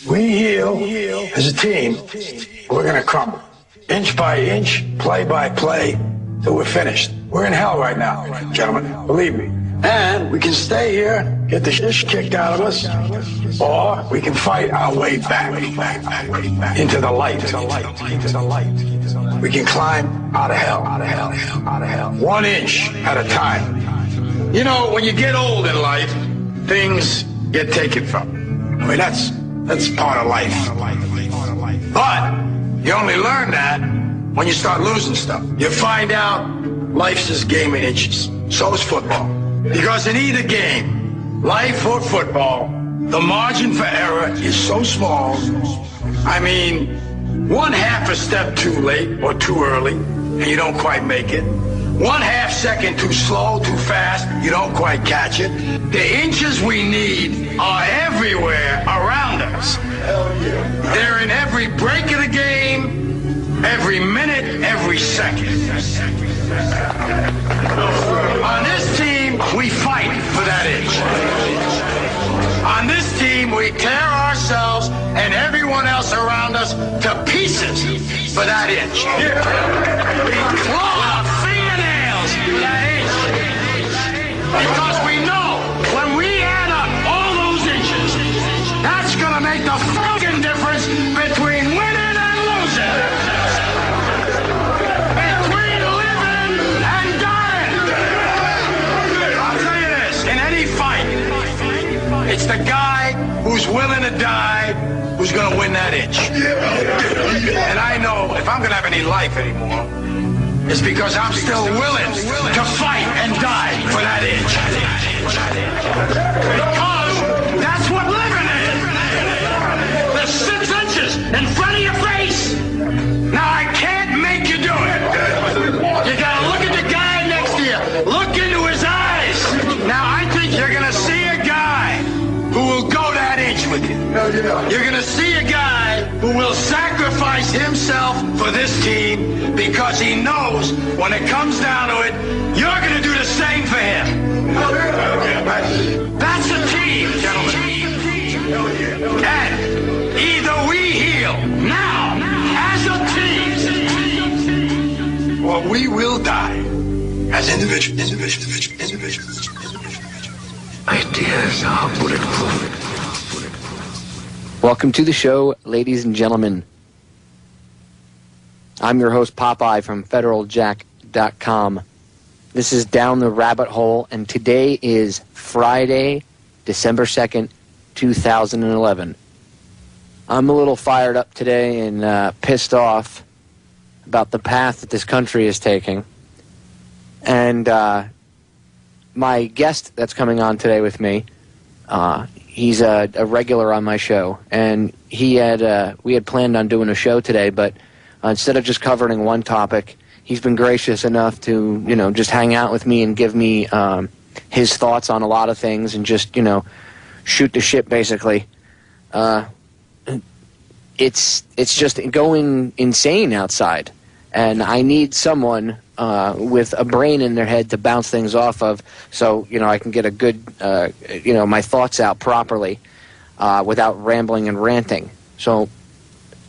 We heal as a team, we're going to crumble. Inch by inch, play by play, till we're finished. We're in hell right now, gentlemen, believe me. And we can stay here, get the shit kicked out of us, or we can fight our way back into the light. We can climb out of hell. 1 inch at a time. You know, when you get old in life, things get taken from you. I mean, that's part of life. But you only learn that when you start losing stuff. You find out life's this game of inches. So is football. Because in either game, life or football, the margin for error is so small. I mean, 1/2 a step too late or too early, and you don't quite make it. 1/2 second too slow, too fast, you don't quite catch it. The inches we need are everywhere around us. They're in every break of the game, every minute, every second. On this team, we fight for that inch. On this team, we tear ourselves and everyone else around us to pieces for that inch. We claw our fingernails for that inch. Because we know when we add up all those inches, that's going to make the fucking difference between winning and losing. Between living and dying. I'll tell you this, in any fight, it's the guy who's willing to die who's going to win that inch. And I know if I'm going to have any life anymore, it's because I'm still willing to fight and die for that inch. Because that's what living is. There's 6 inches in front of your face. Now, I can't make you do it. You got to look at the guy next to you. Look into his eyes. Now, I think you're going to see a guy who will go that inch with you. You're going to see a guy who will sacrifice himself for this team because he knows when it comes down to it, you're going to do the same for him. That's a team, gentlemen. And either we heal now as a team, or we will die as individuals. Ideas are bulletproof. Welcome to the show, ladies and gentlemen. I'm your host, Popeye, from federaljack.com. This is Down the Rabbit Hole, and today is Friday, December 2nd, 2011. I'm a little fired up today and pissed off about the path that this country is taking. And my guest that's coming on today with me, he's a regular on my show, and we had planned on doing a show today, but instead of just covering one topic, he's been gracious enough to, just hang out with me and give me his thoughts on a lot of things and just, shoot the shit, basically. It's just going insane outside, and I need someone with a brain in their head to bounce things off of, so I can get a good my thoughts out properly without rambling and ranting. So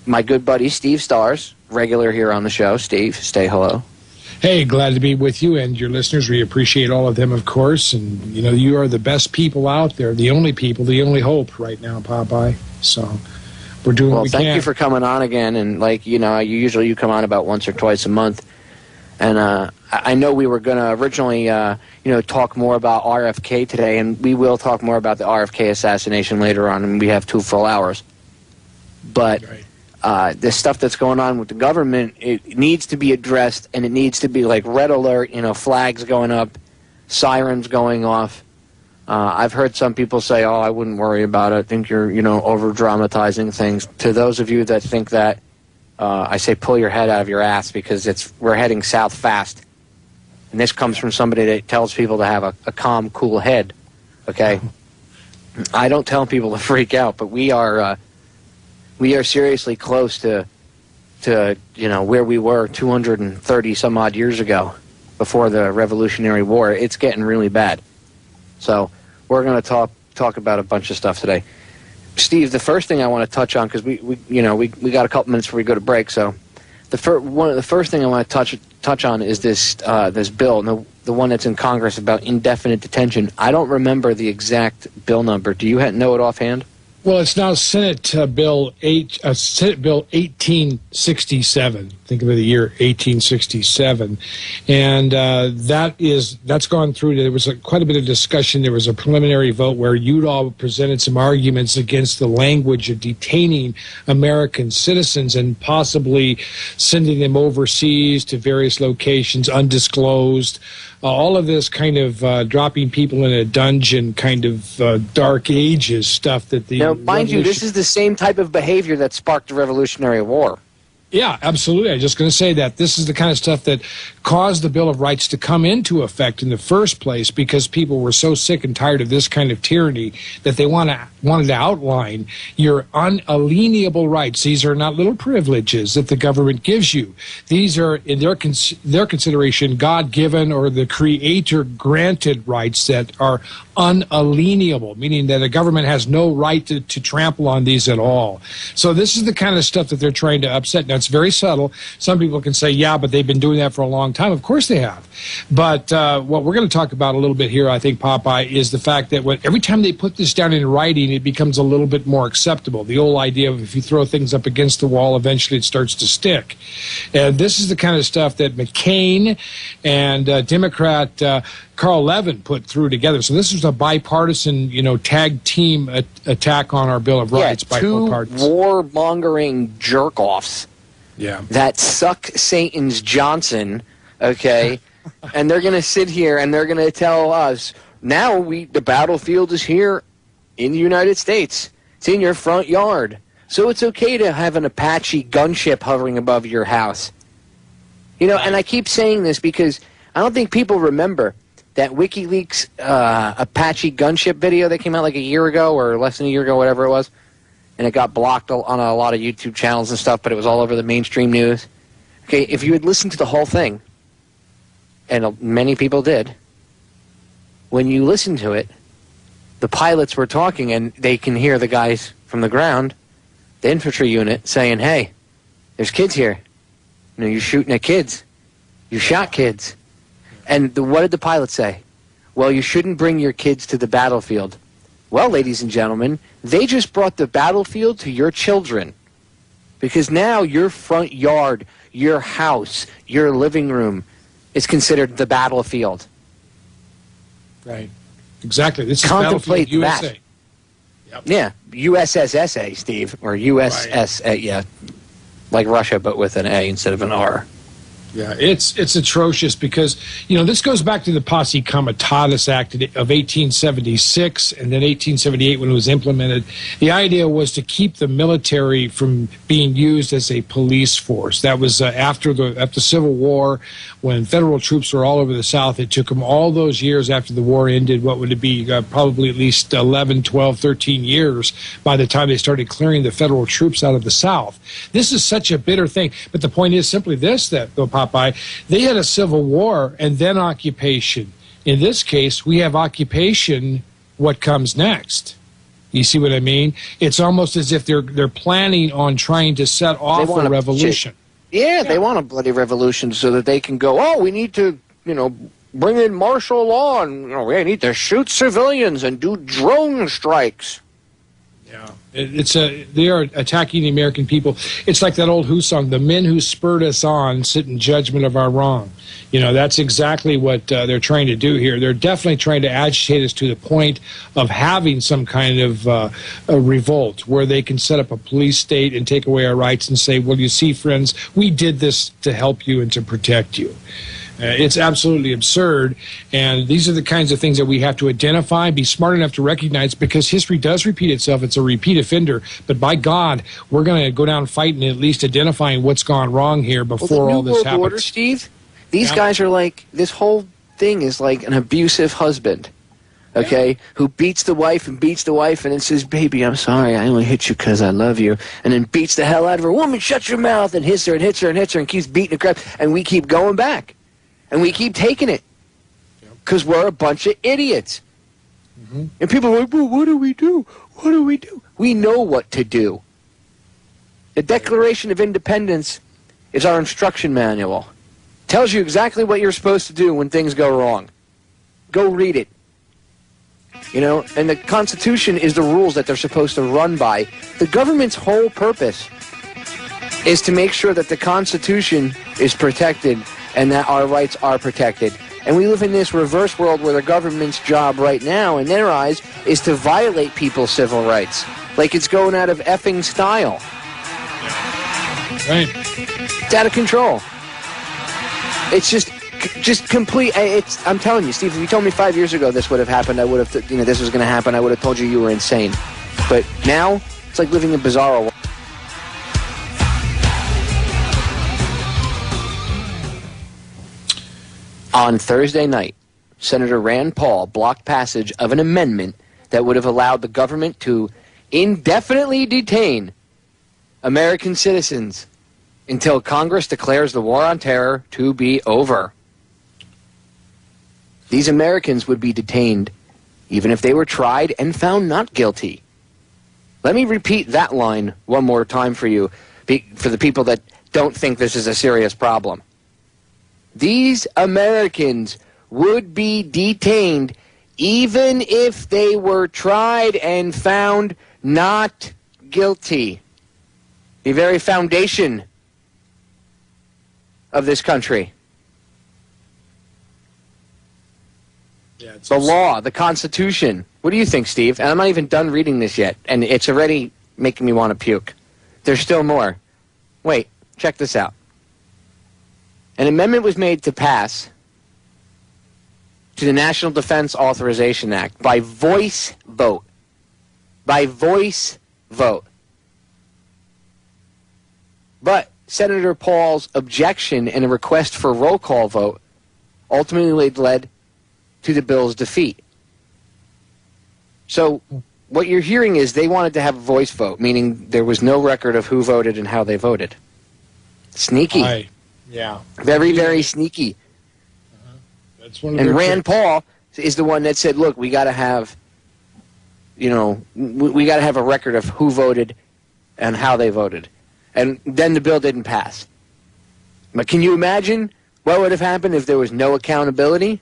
my good buddy Steve Stars, regular here on the show. Steve, say hello. Hey, glad to be with you and your listeners. We appreciate all of them, of course, and you are the best people out there, the only people, the only hope right now, Popeye. So we're doing what we can. Well, thank you for coming on again, and you come on about once or twice a month. And I know we were going to originally, talk more about RFK today, and we will talk more about the RFK assassination later on, and we have 2 full hours. But the stuff that's going on with the government, it needs to be addressed, and it needs to be like red alert, flags going up, sirens going off. I've heard some people say, oh, I wouldn't worry about it. I think you're, over-dramatizing things. To those of you that think that, I say pull your head out of your ass, because we're heading south fast. And this comes from somebody that tells people to have a calm, cool head, okay? I don't tell people to freak out, but we are seriously close to where we were 230 some odd years ago before the Revolutionary War. It's getting really bad. So we're going to talk about a bunch of stuff today. Steve, the first thing I want to touch on, because we got a couple minutes before we go to break, so the first thing I want to touch on is this bill, the one that's in Congress about indefinite detention. I don't remember the exact bill number. Do you know it offhand? Well, it's now Senate Bill 1867. Think of it, the year 1867, and that's gone through. There was quite a bit of discussion. There was a preliminary vote where Udall presented some arguments against the language of detaining American citizens and possibly sending them overseas to various locations undisclosed. All of this kind of dropping people in a dungeon, kind of dark ages stuff that the... Now, mind you, this is the same type of behavior that sparked the Revolutionary War. Yeah, absolutely. I was just going to say that this is the kind of stuff that caused the Bill of Rights to come into effect in the first place, because people were so sick and tired of this kind of tyranny that they wanted to outline your unalienable rights. These are not little privileges that the government gives you. These are, in their consideration, God-given or the Creator-granted rights that are unalienable, meaning that a government has no right to trample on these at all. So this is the kind of stuff that they're trying to upset. Now, it's very subtle. Some people can say, yeah, but they've been doing that for a long time. Of course they have. But what we're going to talk about a little bit here, I think, Popeye, is the fact that every time they put this down in writing, it becomes a little bit more acceptable. The old idea of if you throw things up against the wall, eventually it starts to stick. And this is the kind of stuff that McCain and Democrat Carl Levin put through together. So this is a bipartisan, tag team attack on our Bill of Rights by both parties. Two warmongering jerk-offs that suck Satan's Johnson, okay? And they're going to sit here and they're going to tell us, now the battlefield is here in the United States. It's in your front yard. So it's okay to have an Apache gunship hovering above your house. And I keep saying this because I don't think people remember that WikiLeaks Apache gunship video that came out like a year ago or less than a year ago, whatever it was, and it got blocked on a lot of YouTube channels and stuff, but it was all over the mainstream news. Okay, if you had listened to the whole thing, and many people did, when you listen to it, the pilots were talking, and they can hear the guys from the ground, the infantry unit, saying, hey, there's kids here. You're shooting at kids. You shot kids. And what did the pilot say? Well, you shouldn't bring your kids to the battlefield. Well, ladies and gentlemen, they just brought the battlefield to your children. Because now your front yard, your house, your living room is considered the battlefield. Right. Exactly. This is Contemplate Battlefield USA. That. Yep. Yeah. USSSA, Steve. Or USSA, right. Yeah. Like Russia, but with an A instead of an R. Yeah, it's atrocious because, this goes back to the Posse Comitatus Act of 1876 and then 1878 when it was implemented. The idea was to keep the military from being used as a police force. That was after the Civil War, when federal troops were all over the South. It took them all those years after the war ended, what would it be, probably at least 11, 12, 13 years by the time they started clearing the federal troops out of the South. This is such a bitter thing. But the point is simply this, that Popeye, they had a civil war and then occupation. In this case, we have occupation, what comes next. You see what I mean? It's almost as if they're planning on trying to set off a revolution. They want a bloody revolution so that they can go, we need to, bring in martial law and we need to shoot civilians and do drone strikes. Yeah. They are attacking the American people. It's like that old Who song, the men who spurred us on sit in judgment of our wrong. That's exactly what they're trying to do here. They're definitely trying to agitate us to the point of having some kind of a revolt where they can set up a police state and take away our rights and say, well, you see, friends, we did this to help you and to protect you. It's absolutely absurd, and these are the kinds of things that we have to identify, be smart enough to recognize, because history does repeat itself. It's a repeat offender, but by God, we're going to go down fighting and at least identifying what's gone wrong here before all this happens. New World Order, Steve, these guys are like, this whole thing is like an abusive husband, okay, who beats the wife and then says, baby, I'm sorry, I only hit you because I love you, and then beats the hell out of her. Woman, shut your mouth, and hits her and hits her and hits her and keeps beating the crap, and we keep going back. And we keep taking it because we're a bunch of idiots. Mm-hmm. And people are like, well, what do we do? What do we do? We know what to do. The Declaration of Independence is our instruction manual. Tells you exactly what you're supposed to do when things go wrong. Go read it. You know, and the Constitution is the rules that they're supposed to run by. The government's whole purpose is to make sure that the Constitution is protected and that our rights are protected. And we live in this reverse world where the government's job right now, in their eyes, is to violate people's civil rights. Like it's going out of effing style. Right. It's out of control. It's just complete. I'm telling you, Steve, if you told me 5 years ago this would have happened, I would have, this was going to happen, I would have told you were insane. But now, it's like living in bizarro world. On Thursday night, Senator Rand Paul blocked passage of an amendment that would have allowed the government to indefinitely detain American citizens until Congress declares the war on terror to be over. These Americans would be detained even if they were tried and found not guilty. Let me repeat that line one more time for you, for the people that don't think this is a serious problem. These Americans would be detained even if they were tried and found not guilty. The very foundation of this country. Yeah, the law, the Constitution. What do you think, Steve? And I'm not even done reading this yet, and it's already making me want to puke. There's still more. Wait, check this out. An amendment was made to pass to the National Defense Authorization Act by voice vote. By voice vote. But Senator Paul's objection and a request for a roll call vote ultimately led to the bill's defeat. So what you're hearing is they wanted to have a voice vote, meaning there was no record of who voted and how they voted. Sneaky. Yeah. Very, very sneaky. That's one of and their Rand Paul is the one that said, look, we got to have, we got to have a record of who voted and how they voted. And then the bill didn't pass. But can you imagine what would have happened if there was no accountability?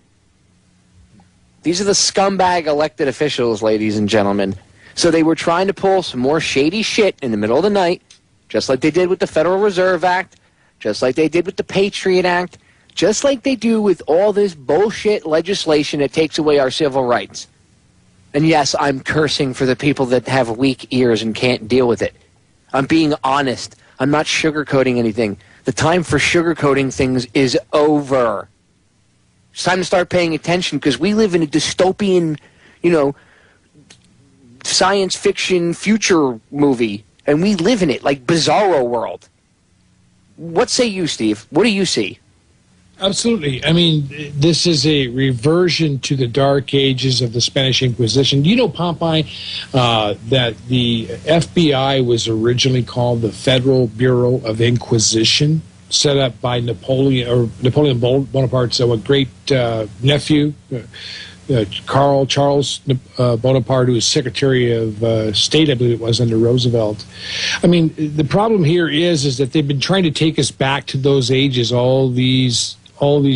These are the scumbag elected officials, ladies and gentlemen. So they were trying to pull some more shady shit in the middle of the night, just like they did with the Federal Reserve Act, just like they did with the Patriot Act, just like they do with all this bullshit legislation that takes away our civil rights. And yes, I'm cursing for the people that have weak ears and can't deal with it. I'm being honest. I'm not sugarcoating anything. The time for sugarcoating things is over. It's time to start paying attention because we live in a dystopian, science fiction future movie, and we live in it like bizarro world. What say you, Steve? What do you see? Absolutely. I mean, this is a reversion to the dark ages of the Spanish Inquisition. Do you know, Popeye, that the FBI was originally called the Federal Bureau of Inquisition, set up by Napoleon Bonaparte's great nephew, Charles Bonaparte, who was Secretary of State, I believe it was, under Roosevelt. I mean, the problem here is that they've been trying to take us back to those ages all these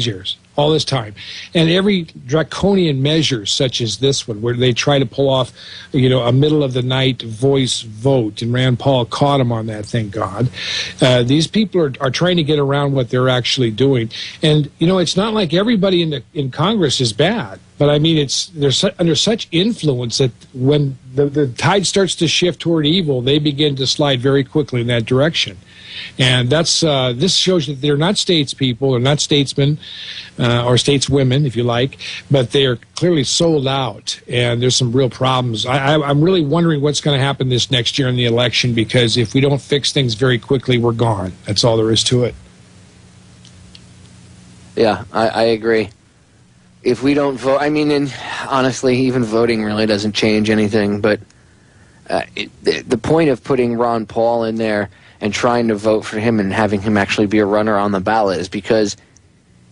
years, all this time. And every draconian measure, such as this one, where they try to pull off, a middle-of-the-night voice vote, and Rand Paul caught them on that, thank God. These people are trying to get around what they're actually doing. And, it's not like everybody in Congress is bad. But, I mean, they're under such influence that when the tide starts to shift toward evil, they begin to slide very quickly in that direction. And that's this shows that they're not statespeople, or not statesmen, or stateswomen, if you like, but they are clearly sold out, and there's some real problems. I'm really wondering what's going to happen this next year in the election, because if we don't fix things very quickly, we're gone. That's all there is to it. Yeah, I agree. If we don't vote, and honestly, even voting really doesn't change anything, but the point of putting Ron Paul in there and trying to vote for him and having him actually be a runner on the ballot is because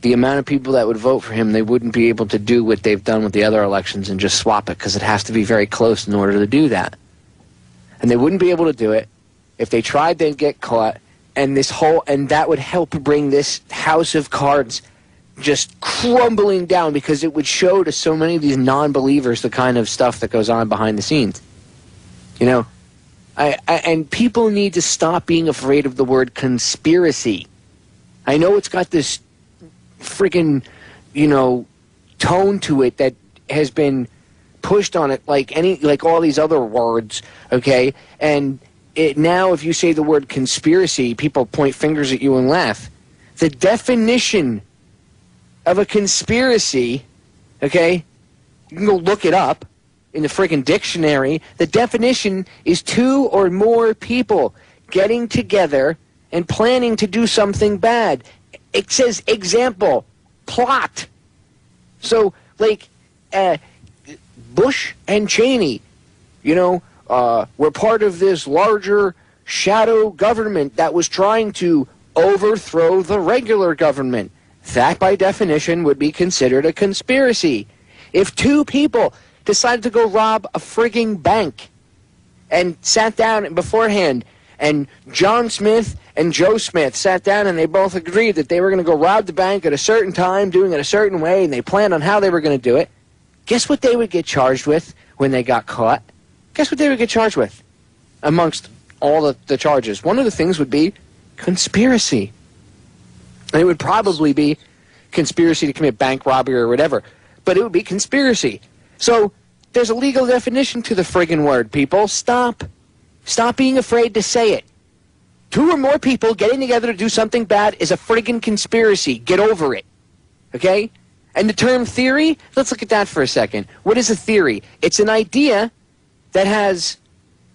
the amount of people that would vote for him, they wouldn't be able to do what they've done with the other elections and just swap it, because it has to be very close in order to do that. and they wouldn't be able to do it. If they tried, they'd get caught, and that would help bring this house of cards just crumbling down, because it would show to so many of these non-believers the kind of stuff that goes on behind the scenes. You know, and people need to stop being afraid of the word conspiracy. I know it's got this freaking, tone to it that has been pushed on it like all these other words, okay? And now if you say the word conspiracy, people point fingers at you and laugh. The definition of a conspiracy, okay, you can go look it up in the friggin' dictionary. The definition is 2 or more people getting together and planning to do something bad. It says example, plot. So, Bush and Cheney, were part of this larger shadow government that was trying to overthrow the regular government. That, by definition, would be considered a conspiracy. If 2 people decided to go rob a frigging bank and sat down beforehand, and John Smith and Joe Smith sat down and they both agreed that they were going to go rob the bank at a certain time, doing it a certain way, and they planned on how they were going to do it, guess what they would get charged with when they got caught? Guess what they would get charged with amongst all the charges? One of the things would be conspiracy. And it would probably be conspiracy to commit bank robbery or whatever, but it would be conspiracy. So there's a legal definition to the friggin' word, people. Stop being afraid to say it. 2 or more people getting together to do something bad is a friggin' conspiracy. Get over it. Okay? And the term theory, let's look at that for a second. What is a theory? It's an idea that has,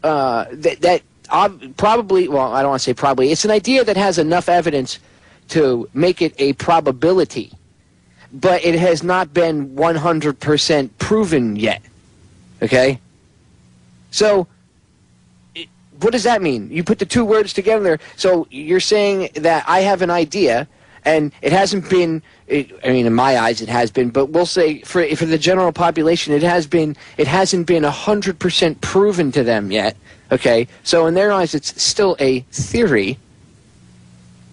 probably, well, I don't want to say probably, it's an idea that has enough evidence to make it a probability, but it has not been 100% proven yet. Okay? So, what does that mean? You put the 2 words together, so you're saying that I have an idea, and it hasn't been, in my eyes it has been, but we'll say for the general population it hasn't been 100% proven to them yet, okay? So in their eyes it's still a theory,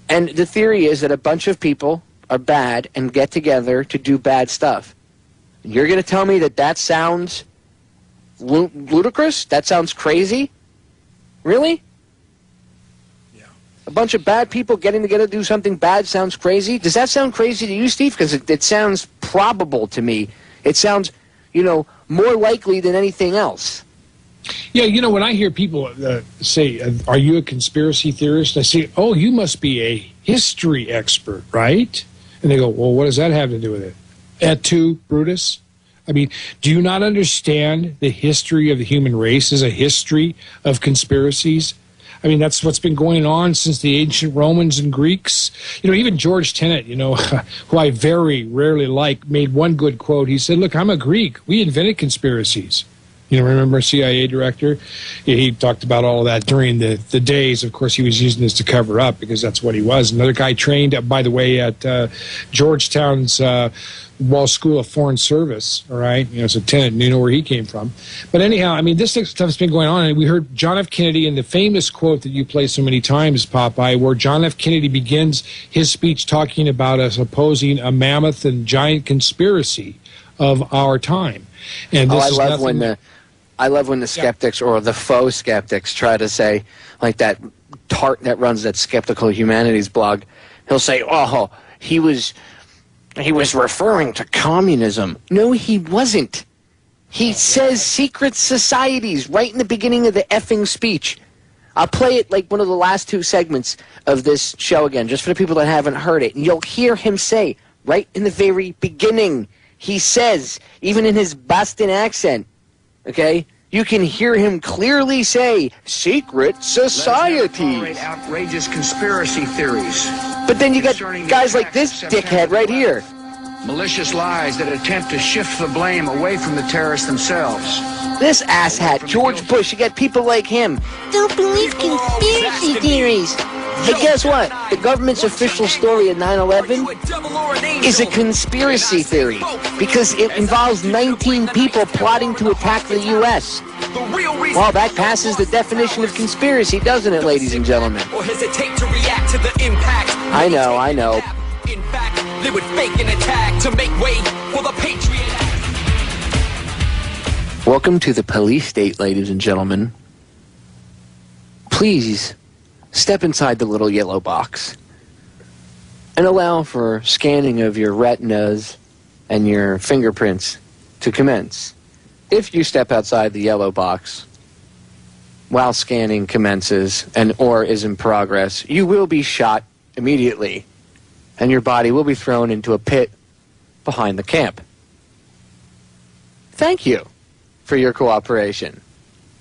and the theory is that a bunch of people are bad and get together to do bad stuff. You're going to tell me that sounds ludicrous? That sounds crazy? Really? A bunch of bad people getting together to do something bad sounds crazy? Does that sound crazy to you, Steve? Because it sounds probable to me. It sounds, more likely than anything else. Yeah, when I hear people say, are you a conspiracy theorist? I say, oh, you must be a history expert, right? And they go, well, what does that have to do with it? Et tu, Brutus? I mean, do you not understand the history of the human race as a history of conspiracies? I mean, that's what's been going on since the ancient Romans and Greeks. Even George Tenet, who I very rarely like, made one good quote. He said, look, I'm a Greek. We invented conspiracies. Remember CIA director? He talked about all of that during the days. Of course, he was using this to cover up because that's what he was. Another guy trained, by the way, at Georgetown's Wall School of Foreign Service, all right? It's a Tenet, and you know where he came from. But anyhow, this stuff's been going on, and we heard John F. Kennedy in the famous quote that you play so many times, Popeye, where John F. Kennedy begins his speech talking about us opposing a mammoth and giant conspiracy of our time. And this I love when the skeptics or the faux skeptics try to say, like that tart that runs that Skeptical Humanities blog, he'll say, oh, he was referring to communism. No, he wasn't. He says secret societies right in the beginning of the effing speech. I'll play it like one of the last 2 segments of this show again, just for the people that haven't heard it. And you'll hear him say, right in the very beginning, he says, even in his Boston accent, okay? You can hear him clearly say, secret societies. Outrageous conspiracy theories. But then you got guys like this dickhead right here. Malicious lies that attempt to shift the blame away from the terrorists themselves. This asshat, George Bush, you got people like him. Don't believe conspiracy theories. Hey, guess what? The government's official story of 9/11 is a conspiracy theory because it involves 19 people plotting to attack the U.S. The real reason. Well, that passes the definition of conspiracy, doesn't it, ladies and gentlemen? Or hesitate to react to the impact. I know. In fact, they would fake an attack to make way for the Patriot Act. Welcome to the police state, ladies and gentlemen. Please step inside the little yellow box and allow for scanning of your retinas and your fingerprints to commence. If you step outside the yellow box while scanning commences or is in progress, you will be shot immediately, and your body will be thrown into a pit behind the camp. Thank you for your cooperation,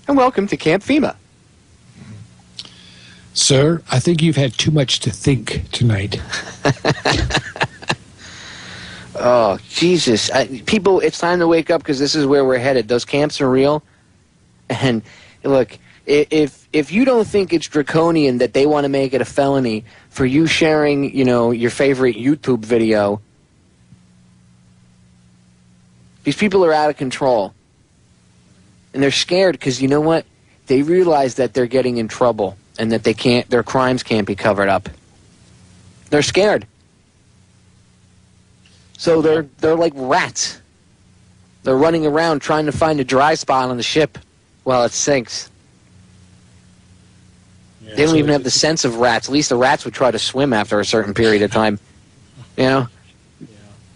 and welcome to Camp FEMA. Sir, I think you've had too much to think tonight. Oh, Jesus. People, it's time to wake up because this is where we're headed. Those camps are real. And, look, if you don't think it's draconian that they want to make it a felony for you sharing, your favorite YouTube video, these people are out of control. And they're scared because, you know what? They realize that they're getting in trouble and that their crimes can't be covered up. They're scared. So they're like rats. They're running around trying to find a dry spot on the ship while it sinks. Yeah, they don't even have the sense of rats. At least the rats would try to swim after a certain period of time. Yeah.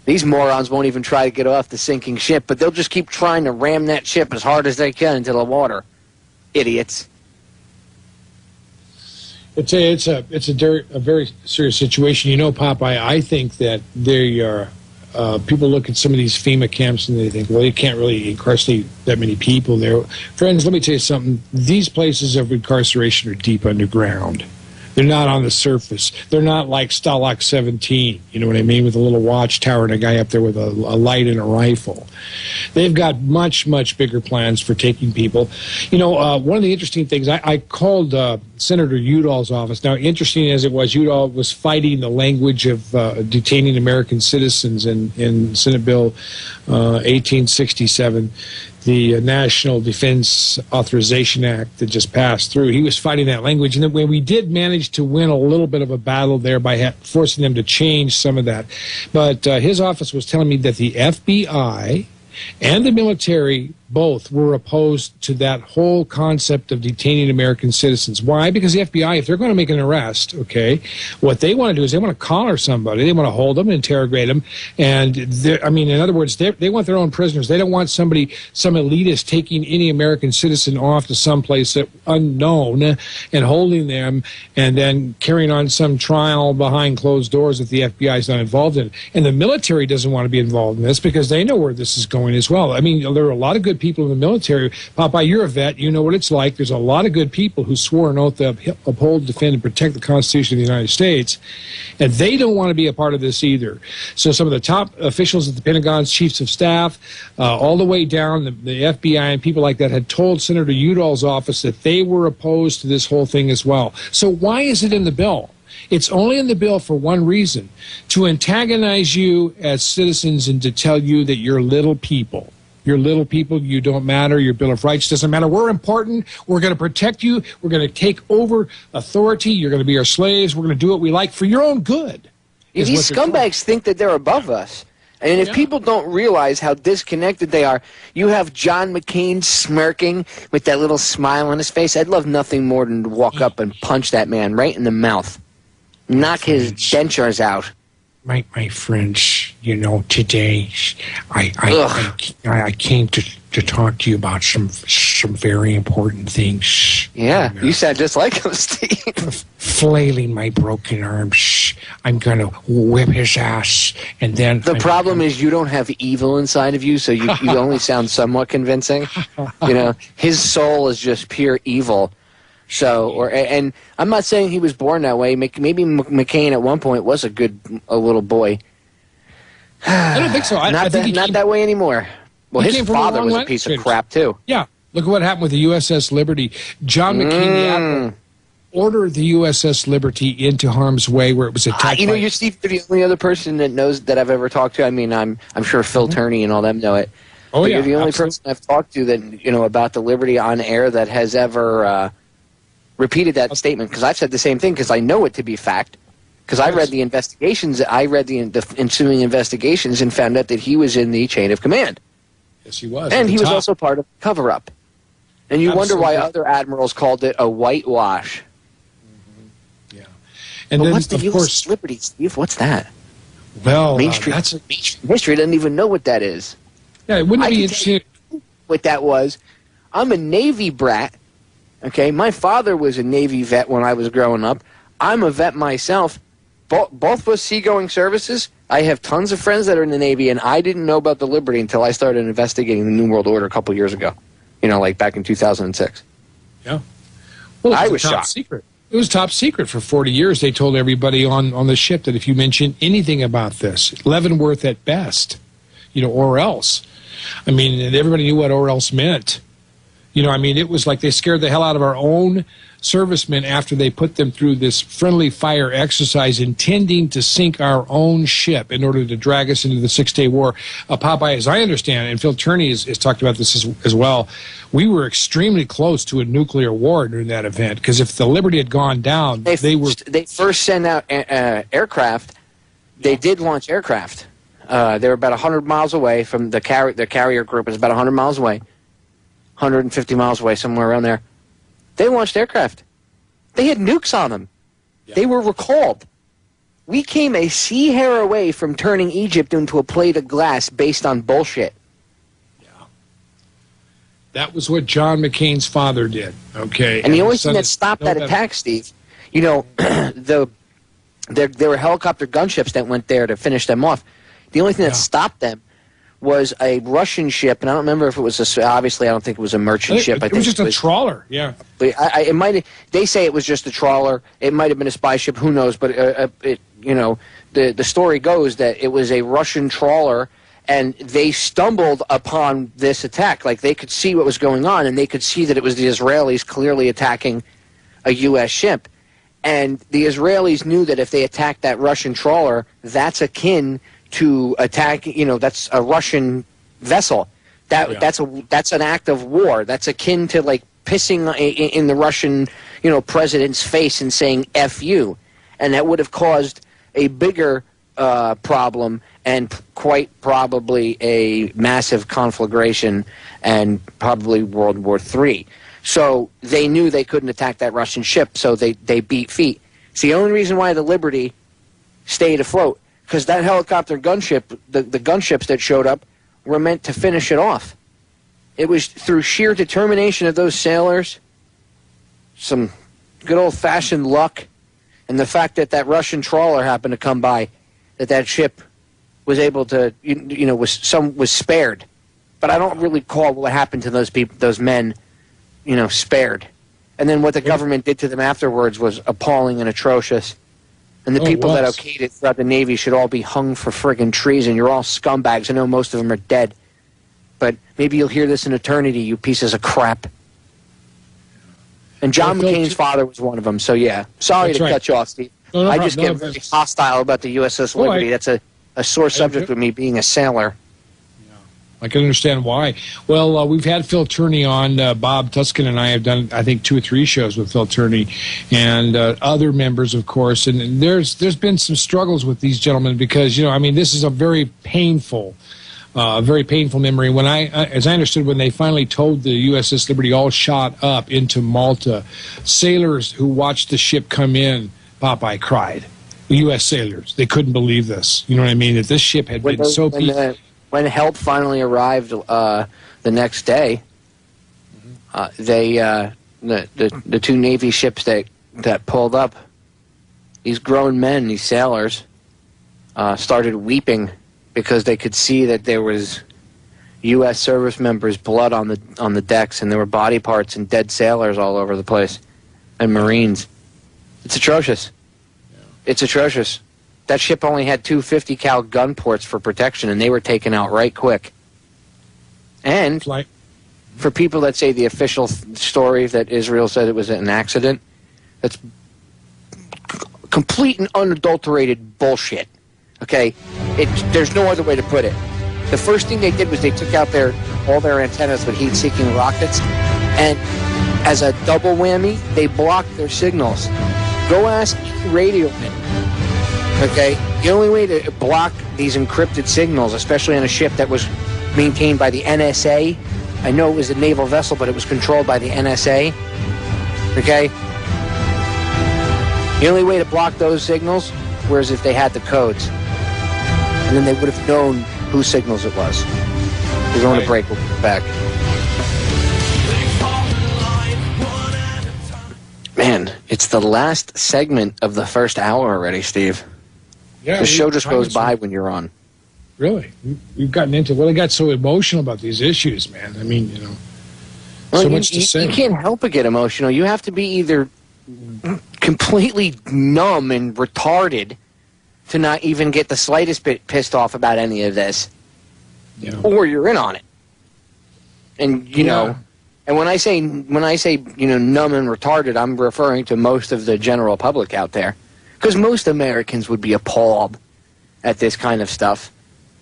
These morons won't even try to get off the sinking ship, but they'll just keep trying to ram that ship as hard as they can into the water. Idiots. It's a very serious situation. Popeye, I think that they are. People look at some of these FEMA camps and they think, well, you can't really incarcerate that many people there. Friends, let me tell you something. These places of incarceration are deep underground. They're not on the surface. They're not like Stalag 17, you know what I mean, with a little watchtower and a guy up there with a light and a rifle. They've got much, much bigger plans for taking people. One of the interesting things, I called Senator Udall's office. Now, interesting as it was, Udall was fighting the language of detaining American citizens in Senate Bill 1867. The National Defense Authorization Act that just passed through. He was fighting that language. And when we did manage to win a little bit of a battle there by forcing them to change some of that. But his office was telling me that the FBI and the military both were opposed to that whole concept of detaining American citizens. Why? Because the FBI, if they're going to make an arrest, okay, what they want to do is they want to collar somebody. They want to hold them, interrogate them. And, in other words, they want their own prisoners. They don't want some elitist taking any American citizen off to someplace unknown and holding them and then carrying on some trial behind closed doors that the FBI is not involved in. And the military doesn't want to be involved in this because they know where this is going as well. There are a lot of good people in the military. Popeye, you're a vet. You know what it's like. There's a lot of good people who swore an oath to uphold, defend, and protect the Constitution of the United States, and they don't want to be a part of this either. So some of the top officials at the Pentagon's chiefs of staff, all the way down, the FBI and people like that had told Senator Udall's office that they were opposed to this whole thing as well. So why is it in the bill? It's only in the bill for one reason, to antagonize you as citizens and to tell you that you're little people. You're little people, you don't matter, your Bill of Rights doesn't matter. We're important, we're going to protect you, we're going to take over authority, you're going to be our slaves, we're going to do what we like for your own good. These scumbags think that they're above us. And if people don't realize how disconnected they are, you have John McCain smirking with that little smile on his face. I'd love nothing more than to walk up and punch that man right in the mouth. Knock his dentures out. My friends, today I came to talk to you about some very important things. Yeah, you sound just like him, Steve. Flailing my broken arms, I'm going to whip his ass, and then... The problem is you don't have evil inside of you, so you only sound somewhat convincing. His soul is just pure evil. So, and I'm not saying he was born that way. Maybe McCain at one point was a little boy. I don't think so. I think not that way anymore. Well, his father was a piece of crap, too. Yeah. Look at what happened with the USS Liberty. John McCain, the admiral, ordered the USS Liberty into harm's way where it was attacked. You're Steve, the only other person that knows that I've ever talked to. I'm sure Phil Turney and all them know it. Oh, but yeah, you're the only absolutely. person I've talked to that, about the Liberty on air that has ever repeated that statement, because I've said the same thing, because I know it to be fact, because I read the investigations, the ensuing investigations, and found out that he was in the chain of command. Yes, he was. And he was top. also part of the cover-up. And you wonder why other admirals called it a whitewash. Yeah. And but then, what's the of U.S. course, Liberty, Steve? What's that? well, Mainstream history doesn't even know what that is. yeah, wouldn't it be I can interesting? tell you what that was. I'm a Navy brat. Okay, my father was a Navy vet when I was growing up. I'm a vet myself. Both of us seagoing services. I have tons of friends that are in the Navy, and I didn't know about the Liberty until I started investigating the New World Order a couple years ago. Like back in 2006. Yeah. Well, I it was top shocked. secret. It was top secret for 40 years. They told everybody on the ship that if you mention anything about this, Leavenworth at best, or else. I mean, and everybody knew what or else meant. It was like they scared the hell out of our own servicemen after they put them through this friendly fire exercise intending to sink our own ship in order to drag us into the Six-Day War. Popeye, as I understand, and Phil Turney has talked about this as well, we were extremely close to a nuclear war during that event, because if the Liberty had gone down, they first sent out aircraft. They did launch aircraft. They were about 100 miles away from the carrier group. Was about 100 miles away, 150 miles away, somewhere around there. They launched aircraft. They had nukes on them. Yeah. They were recalled. We came a sea hair away from turning Egypt into a plate of glass based on bullshit. Yeah. That was what John McCain's father did, okay? And the only thing that stopped that attack, Steve, there were helicopter gunships that went there to finish them off. The only thing that stopped them was a Russian ship, and I don't remember if it was obviously I don't think it was a merchant ship. I think it was just a trawler, yeah. But it might. They say it was just a trawler. It might have been a spy ship. Who knows? But the story goes that it was a Russian trawler, and they stumbled upon this attack. Like, they could see what was going on, and they could see that it was the Israelis clearly attacking a U.S. ship. And the Israelis knew that if they attacked that Russian trawler, that's akin to attack, that's a Russian vessel. That's an act of war. That's akin to like pissing in the Russian, president's face and saying "F you," and that would have caused a bigger problem and quite probably a massive conflagration and probably World War III. So they knew they couldn't attack that Russian ship, so they beat feet. It's the only reason why the Liberty stayed afloat. Because that helicopter gunship, the gunships that showed up, were meant to finish it off. It was through sheer determination of those sailors, some good old-fashioned luck, and the fact that that Russian trawler happened to come by, that ship was able to, was spared. But I don't really call what happened to those people, those men, spared. And then what the government did to them afterwards was appalling and atrocious. And the people that okayed it throughout the Navy should all be hung for friggin' treason. You're all scumbags. I know most of them are dead. But maybe you'll hear this in eternity, you pieces of crap. And John McCain's father was one of them. So, yeah. Sorry to cut you off, Steve. I just get very hostile about the USS Liberty. That's a sore subject with me being a sailor. I can understand why. Well, we've had Phil Turney on. Bob Tuscan and I have done, I think, 2 or 3 shows with Phil Turney and other members, of course. And there's been some struggles with these gentlemen because, this is a very painful memory. When as I understood, when they finally towed the USS Liberty all shot up into Malta, sailors who watched the ship come in, Popeye, cried. The U.S. sailors, they couldn't believe this. You know what I mean? That this ship had been so peaceful. When help finally arrived the next day, the 2 Navy ships that pulled up, these grown men, these sailors, started weeping because they could see that there was U.S. service members' blood on the decks, and there were body parts and dead sailors all over the place, and Marines. It's atrocious. It's atrocious. That ship only had 2 50 cal gun ports for protection, and they were taken out right quick. And for people that say the official story that Israel said it was an accident, that's complete and unadulterated bullshit. Okay? There's no other way to put it. The first thing they did was they took out all their antennas with heat-seeking rockets, and as a double whammy, they blocked their signals. Go ask radio men. Okay? The only way to block these encrypted signals, especially on a ship that was maintained by the NSA, I know it was a naval vessel, but it was controlled by the NSA. Okay? The only way to block those signals was if they had the codes. And then they would have known whose signals it was. We're going to break. We'll be back. Man, it's the last segment of the first hour already, Steve. Yeah, the show just goes by when you're on. Really? We've gotten into, well, I got so emotional about these issues, man. I mean, you know, so much to say. You can't help but get emotional. You have to be either completely numb and retarded to not even get the slightest bit pissed off about any of this, or you're in on it. And you know, and when I say numb and retarded, I'm referring to most of the general public out there, because most Americans would be appalled at this kind of stuff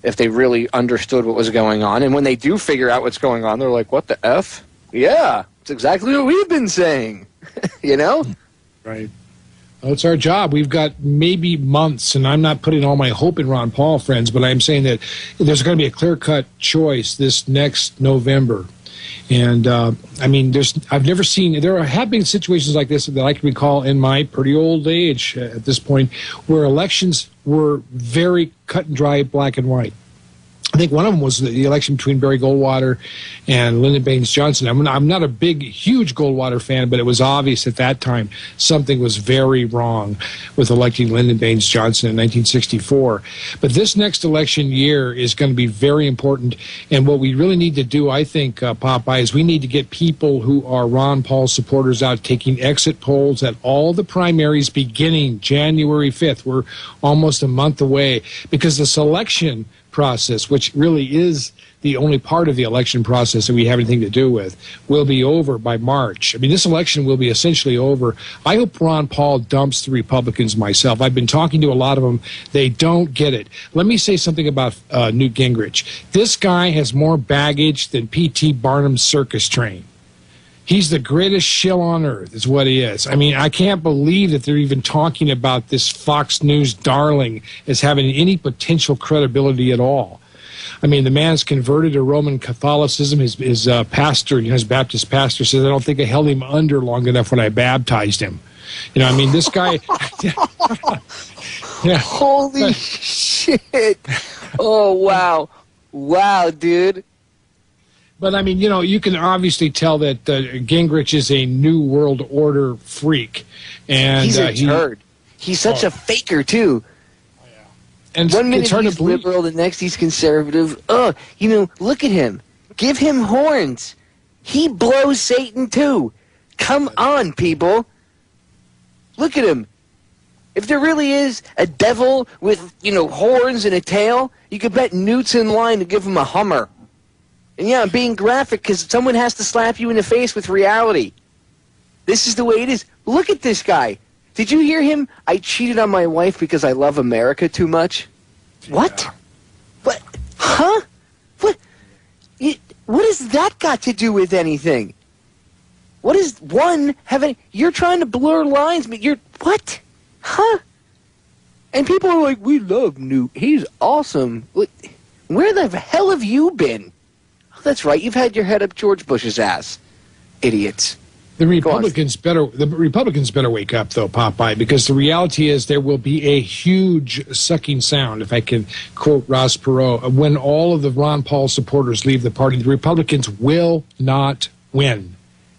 if they really understood what was going on. And when they do figure out what's going on, they're like, "What the F? Yeah, it's exactly what we've been saying." You know? Right. Well, it's our job. We've got maybe months, and I'm not putting all my hope in Ron Paul, friends, but I'm saying that there's going to be a clear-cut choice this next November. And, I mean, I've never seen, there have been situations like this that I can recall in my pretty old age at this point, where elections were very cut and dry, black and white. I think one of them was the election between Barry Goldwater and Lyndon Baines Johnson. I'm not a big, huge Goldwater fan, but it was obvious at that time something was very wrong with electing Lyndon Baines Johnson in 1964. But this next election year is going to be very important. And what we really need to do, I think, Popeye, is we need to get people who are Ron Paul supporters out taking exit polls at all the primaries beginning January 5th. We're almost a month away, because the selection process, which really is the only part of the election process that we have anything to do with, will be over by March. I mean, this election will be essentially over. I hope Ron Paul dumps the Republicans myself. I've been talking to a lot of them. They don't get it. Let me say something about Newt Gingrich. This guy has more baggage than P.T. Barnum's circus train. He's the greatest shill on earth, is what he is. I mean, I can't believe that they're even talking about this Fox News darling as having any potential credibility at all. I mean, the man's converted to Roman Catholicism. His pastor, his Baptist pastor, says, "I don't think I held him under long enough when I baptized him." You know, I mean, this guy... Yeah. Holy shit. Oh, wow. Wow, dude. But, I mean, you know, you can obviously tell that Gingrich is a New World Order freak. And he's a turd. He's such a faker, too. Oh, yeah. And one minute he's liberal, the next he's conservative. Oh, you know, look at him. Give him horns. He blows Satan, too. Come on, people. Look at him. If there really is a devil with, you know, horns and a tail, you could bet Newt's in line to give him a Hummer. And yeah, I'm being graphic because someone has to slap you in the face with reality. This is the way it is. Look at this guy. Did you hear him? I cheated on my wife because I love America too much. Yeah. What? What? Huh? What? What has that got to do with anything? What is one having... You're trying to blur lines, but you're... What? Huh? And people are like, we love Newt. He's awesome. Where the hell have you been? That's right. You've had your head up George Bush's ass, idiots. The Republicans better wake up, though, Popeye, because the reality is there will be a huge sucking sound, if I can quote Ross Perot, when all of the Ron Paul supporters leave the party. The Republicans will not win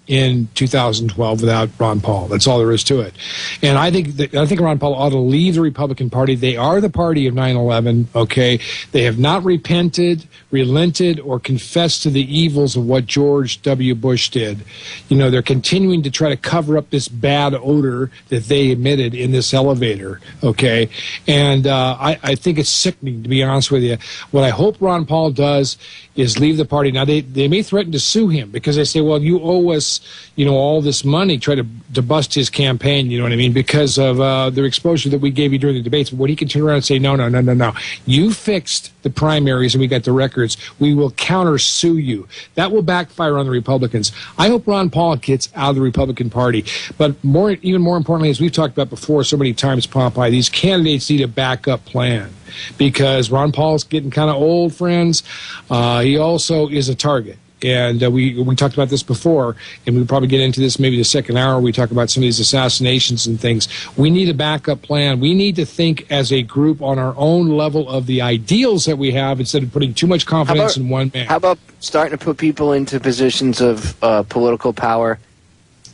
in 2012 without Ron Paul. That's all there is to it. And I think Ron Paul ought to leave the Republican Party. They are the party of 9/11, okay? They have not repented, relented, or confessed to the evils of what George W. Bush did. You know, they're continuing to try to cover up this bad odor that they emitted in this elevator, okay? And I think it's sickening, to be honest with you. What I hope Ron Paul does is leave the party. Now, they may threaten to sue him because they say, well, you owe us this, all this money, try to bust his campaign, you know what I mean, because of the exposure that we gave you during the debates. But what he can turn around and say, no. You fixed the primaries and we got the records. We will counter-sue you. That will backfire on the Republicans. I hope Ron Paul gets out of the Republican Party. But even more importantly, as we've talked about before so many times, Popeye, these candidates need a backup plan. Because Ron Paul's getting kind of old, friends. He also is a target. And we talked about this before, and we'll probably get into this maybe the second hour. We talk about some of these assassinations and things. We need a backup plan. We need to think as a group on our own level of the ideals that we have instead of putting too much confidence in one man. How about starting to put people into positions of political power,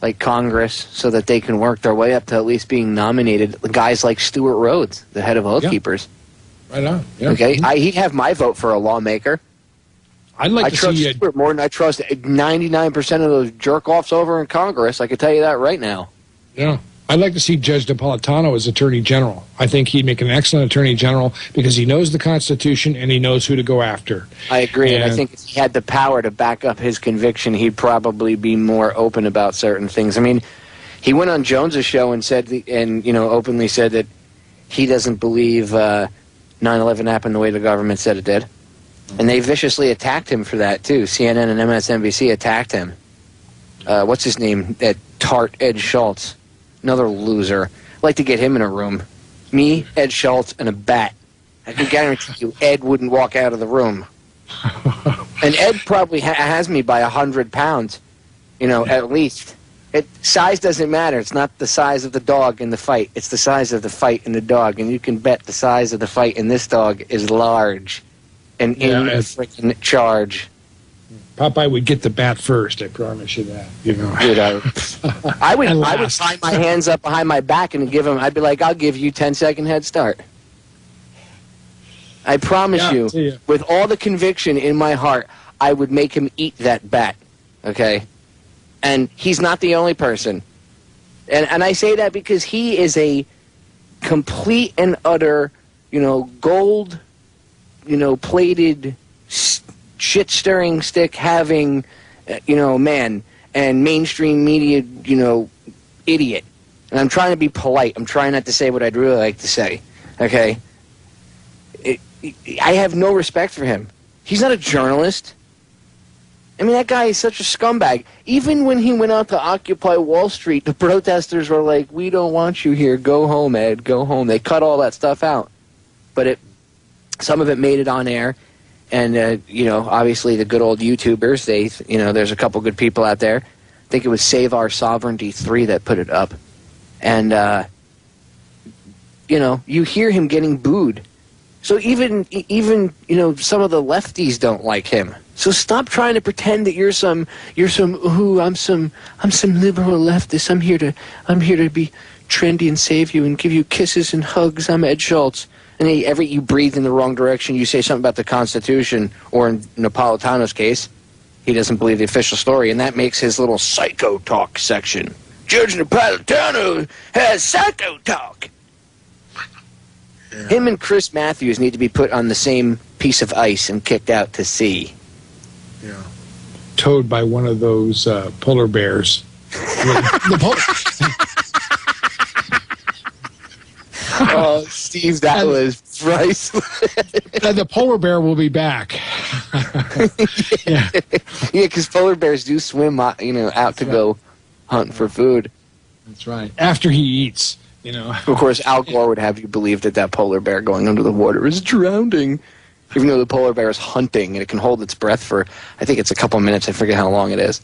like Congress, so that they can work their way up to at least being nominated? Guys like Stuart Rhodes, the head of Oath Keepers. Right on. Yeah. Okay, he'd have my vote for a lawmaker. I'd like I to trust see Stuart more than I trust 99% of those jerk-offs over in Congress. I can tell you that right now. Yeah. I'd like to see Judge Napolitano as Attorney General. I think he'd make an excellent Attorney General because he knows the Constitution and he knows who to go after. I agree, and I think if he had the power to back up his conviction, he'd probably be more open about certain things. I mean, he went on Jones's show and said, openly said that he doesn't believe 9/11 happened the way the government said it did. And they viciously attacked him for that, too. CNN and MSNBC attacked him. What's his name? That tart Ed Schultz. Another loser. I'd like to get him in a room. Me, Ed Schultz, and a bat. I can guarantee you Ed wouldn't walk out of the room. And Ed probably has me by 100 pounds, at least. Size doesn't matter. It's not the size of the dog in the fight. It's the size of the fight in the dog. And you can bet the size of the fight in this dog is large and in a freaking charge. Popeye would get the bat first, I promise you that. Dude, I would tie my hands up behind my back and give him, I'd be like, I'll give you 10-second head start. I promise you, with all the conviction in my heart, I would make him eat that bat. Okay? And he's not the only person. And I say that because he is a complete and utter, gold, plated, shit-stirring stick having, man, and mainstream media, idiot. And I'm trying to be polite. I'm trying not to say what I'd really like to say. Okay? I have no respect for him. He's not a journalist. I mean, that guy is such a scumbag. Even when he went out to Occupy Wall Street, the protesters were like, we don't want you here. Go home, Ed. Go home. They cut all that stuff out. But some of it made it on air. And, obviously the good old YouTubers, there's a couple good people out there. I think it was Save Our Sovereignty 3 that put it up. And, you hear him getting booed. So even some of the lefties don't like him. So stop trying to pretend that I'm some liberal leftist. I'm here to be trendy and save you and give you kisses and hugs. I'm Ed Schultz. And you breathe in the wrong direction. You say something about the Constitution, or in Napolitano's case, he doesn't believe the official story, and that makes his little psycho talk section. Judge Napolitano has psycho talk. Yeah. Him and Chris Matthews need to be put on the same piece of ice and kicked out to sea. Yeah. Towed by one of those polar bears. Oh, Steve, that was priceless. And the polar bear will be back. Yeah, because polar bears do swim, out to go hunt for food. That's right. After he eats, Of course, Al Gore would have you believe that polar bear going under the water is drowning. Even though the polar bear is hunting and it can hold its breath for, I think it's a couple minutes. I forget how long it is.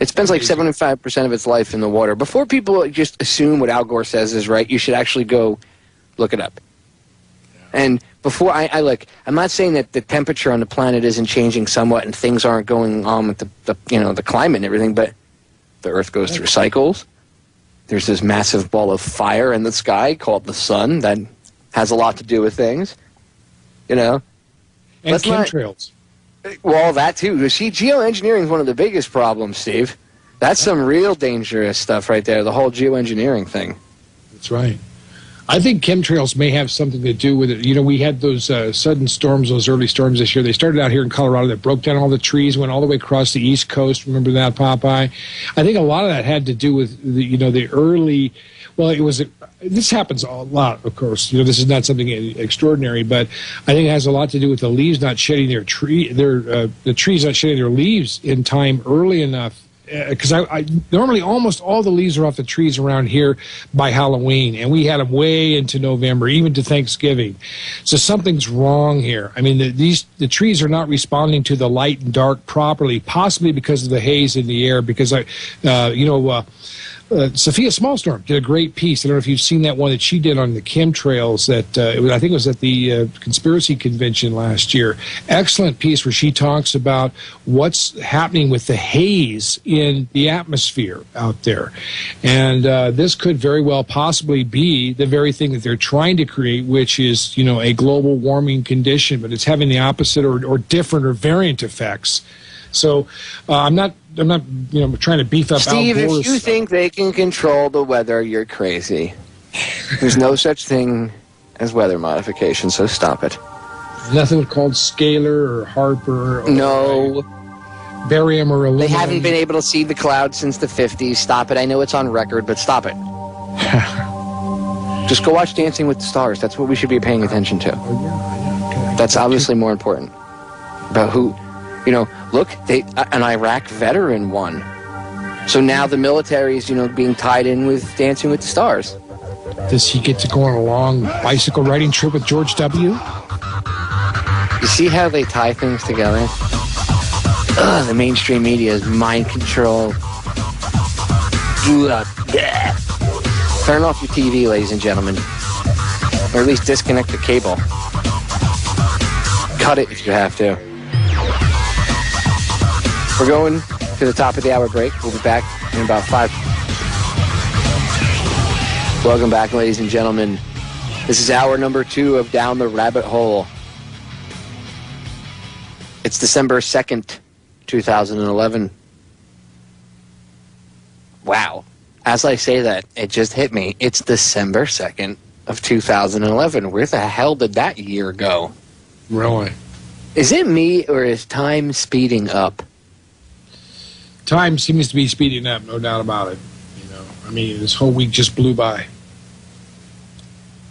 It spends like 75% of its life in the water. Before people just assume what Al Gore says is right, you should actually go look it up. Yeah. And before I look, I'm not saying that the temperature on the planet isn't changing somewhat and things aren't going on with the climate and everything, but the Earth goes through cycles. There's this massive ball of fire in the sky called the sun that has a lot to do with things, And chemtrails. Well, that too. See, geoengineering is one of the biggest problems, Steve. That's some real dangerous stuff right there, the whole geoengineering thing. That's right. I think chemtrails may have something to do with it. You know, we had those sudden storms, those early storms this year. They started out here in Colorado that broke down all the trees, went all the way across the East Coast. Remember that, Popeye? I think a lot of that had to do with, the early, well, this happens a lot, of course. This is not something extraordinary, but I think it has a lot to do with the leaves not shedding the trees not shedding their leaves in time early enough. Because I normally almost all the leaves are off the trees around here by Halloween, and we had them way into November, even to Thanksgiving. So something's wrong here. I mean, the trees are not responding to the light and dark properly, possibly because of the haze in the air. Because Sophia Smallstorm did a great piece. I don't know if you've seen that one that she did on the chemtrails. I think it was at the conspiracy convention last year. Excellent piece where she talks about what's happening with the haze in the atmosphere out there, and this could very well possibly be the very thing that they're trying to create, which is a global warming condition, but it's having the opposite or different or variant effects. So I'm not trying to beef up Steve, Al Gore's if you think they can control the weather, you're crazy. There's no such thing as weather modification, so stop it. Nothing called scalar or Harper or no barium or aluminum. They haven't been able to see the clouds since the 50s. Stop it. I know it's on record, but stop it. Just go watch Dancing with the Stars. That's what we should be paying attention to. Okay. That's obviously more important. About who... look, an Iraq veteran won. So now the military is, being tied in with Dancing with the Stars. Does he get to go on a long bicycle riding trip with George W.? You see how they tie things together? Ugh, the mainstream media is mind control. Turn off your TV, ladies and gentlemen. Or at least disconnect the cable. Cut it if you have to. We're going to the top of the hour break. We'll be back in about 5. Welcome back, ladies and gentlemen. This is hour number 2 of Down the Rabbit Hole. It's December 2nd, 2011. Wow. As I say that, it just hit me. It's December 2nd of 2011. Where the hell did that year go? Really? Is it me, or is time speeding up? Time seems to be speeding up, no doubt about it. I mean, this whole week just blew by.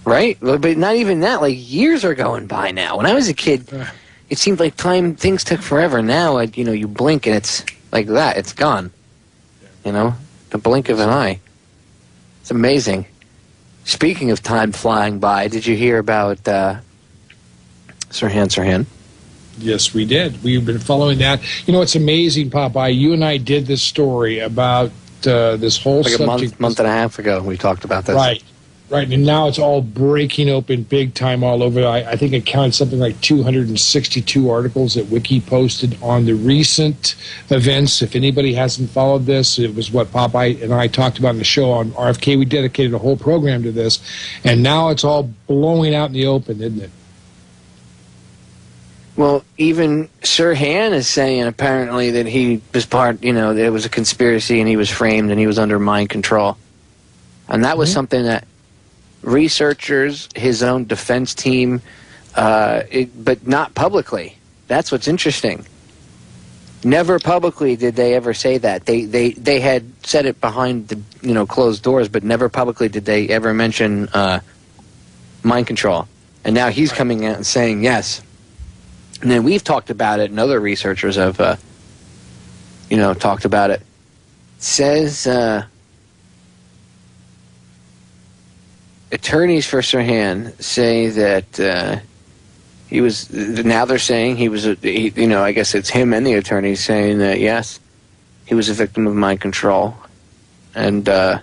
Right? But not even that. Like, years are going by now. When I was a kid, it seemed like things took forever. Now, you blink and it's like that. It's gone. The blink of an eye. It's amazing. Speaking of time flying by, did you hear about Sirhan? Yes, we did. We've been following that. It's amazing, Popeye. You and I did this story about this whole like subject. a month and a half ago, we talked about this. Right. And now it's all breaking open big time all over. I think it counted something like 262 articles that Wiki posted on the recent events. If anybody hasn't followed this, it was what Popeye and I talked about in the show on RFK. We dedicated a whole program to this. And now it's all blowing out in the open, isn't it? Well, even Sirhan is saying apparently that he was that it was a conspiracy and he was framed and he was under mind control. And that was something that researchers, his own defense team, but not publicly. That's what's interesting. Never publicly did they ever say that. They had said it behind the closed doors, but never publicly did they ever mention mind control. And now he's coming out and saying yes. And then we've talked about it, and other researchers have, talked about it. It says attorneys for Sirhan say that he was. Now they're saying he was. I guess it's him and the attorneys saying that yes, he was a victim of mind control, and blah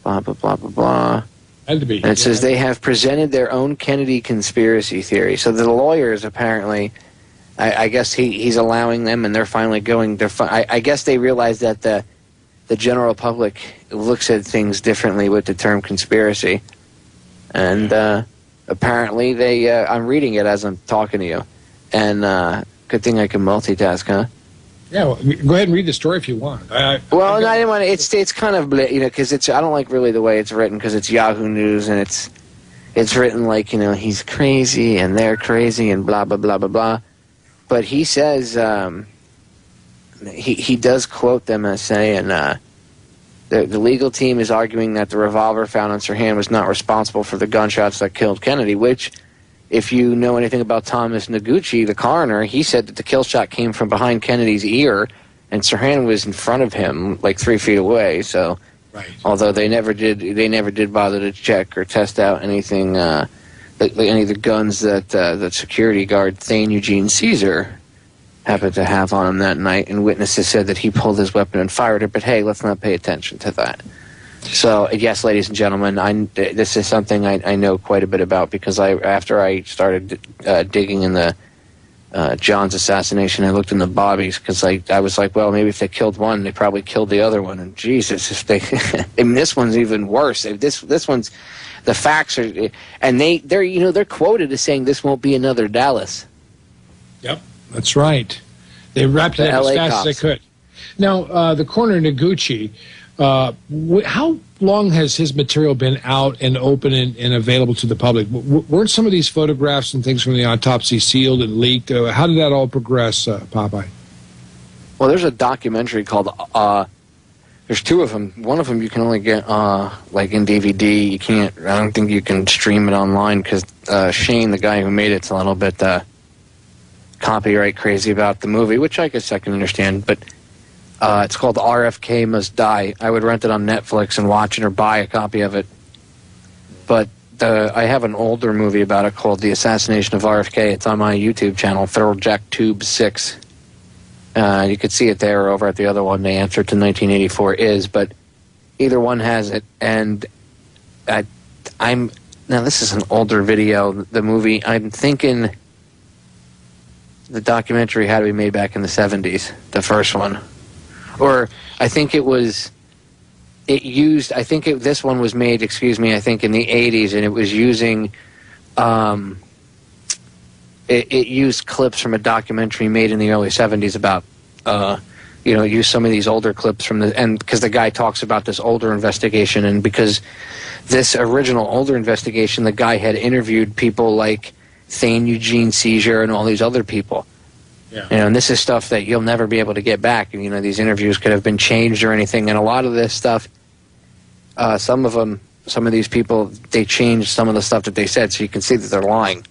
blah blah blah blah. Had to be. And it says they have presented their own Kennedy conspiracy theory. So the lawyers apparently, I guess he's allowing them, and they're finally going. I guess they realize that the general public looks at things differently with the term conspiracy, and apparently they. I'm reading it as I'm talking to you, and good thing I can multitask, huh? Yeah, well, go ahead and read the story if you want. I didn't want to. It's kind of, because I don't like really the way it's written, because it's Yahoo News, and it's written like, he's crazy and they're crazy and blah blah blah blah blah. But he says he does quote them as saying the legal team is arguing that the revolver found on Sirhan was not responsible for the gunshots that killed Kennedy, which, if you know anything about Thomas Noguchi, the coroner, he said that the kill shot came from behind Kennedy's ear, and Sirhan was in front of him, like 3 feet away. So, right. Although they never did bother to check or test out anything, any of the guns that the security guard Thane Eugene Caesar happened to have on him that night, and witnesses said that he pulled his weapon and fired it. But hey, let's not pay attention to that. So, yes, ladies and gentlemen, this is something I know quite a bit about, because after I started digging in the John's assassination, I looked in the Bobbies, because I was like, well, maybe if they killed one, they probably killed the other one. And Jesus, if they, I mean, this one's even worse. This one's, the facts are, and they're quoted as saying this won't be another Dallas. Yep, that's right. They wrapped it up as fast as they could. Now, the coroner Noguchi. How long has his material been out and open and available to the public? Weren't some of these photographs and things from the autopsy sealed and leaked? How did that all progress, Popeye? Well, there's a documentary called, there's 2 of them. One of them you can only get like in DVD. I don't think you can stream it online, because Shane, the guy who made it's a little bit copyright crazy about the movie, which I guess I can understand, but it's called RFK Must Die. I would rent it on Netflix and watch it, or buy a copy of it. But I have an older movie about it called The Assassination of RFK. It's on my YouTube channel, Federal Jack Tube 6. You could see it there, or over at the other one. The answer to 1984 is, but either one has it. And now this is an older video. The movie, I'm thinking the documentary had to be made back in the 70s, the first one. Or I think this one was made, I think in the 80s, and it was using, it used clips from a documentary made in the early 70s about, it used some of these older clips from because the guy talks about this older investigation, and because this original older investigation, the guy had interviewed people like Thane Eugene Caesar and all these other people. Yeah. And this is stuff that you'll never be able to get back. And, these interviews could have been changed or anything. And a lot of this stuff, some of these people, they changed some of the stuff that they said, so you can see that they're lying.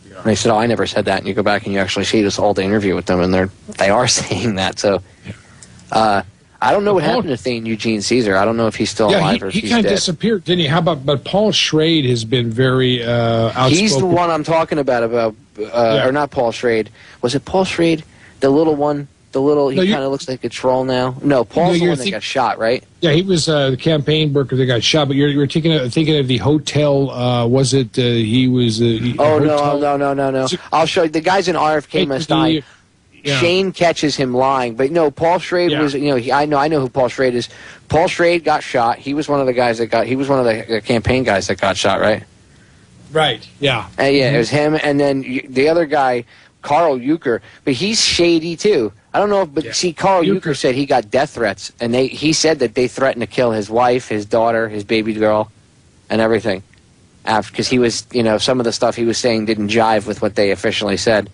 Yeah. And they said, oh, I never said that. And you go back and you actually see this old interview with them, and they are saying that. So I don't know what happened to Thane Eugene Caesar. I don't know if he's still alive or if he's dead. He kind of disappeared, didn't he? But Paul Schrade has been very outspoken. He's the one I'm talking about, or not Paul Schrade. Was it Paul Schrade? The little one? He kind of looks like a troll now. No, Paul's the one that got shot, right? Yeah, he was the campaign worker that got shot, but you're thinking of the hotel, was it, he was... No. I'll show you. The guy's in RFK Must Die. Yeah. Shane catches him lying, but no, Paul Schrade was, I know who Paul Schrade is. Paul Schrade got shot. He was one of the guys he was one of the campaign guys that got shot, right? Right, yeah. It was him, and then the other guy, Carl Euchre, but he's shady too. I don't know, see, Carl Euchre said he got death threats, and he said that they threatened to kill his wife, his daughter, his baby girl, and everything. Because he was, some of the stuff he was saying didn't jive with what they officially said.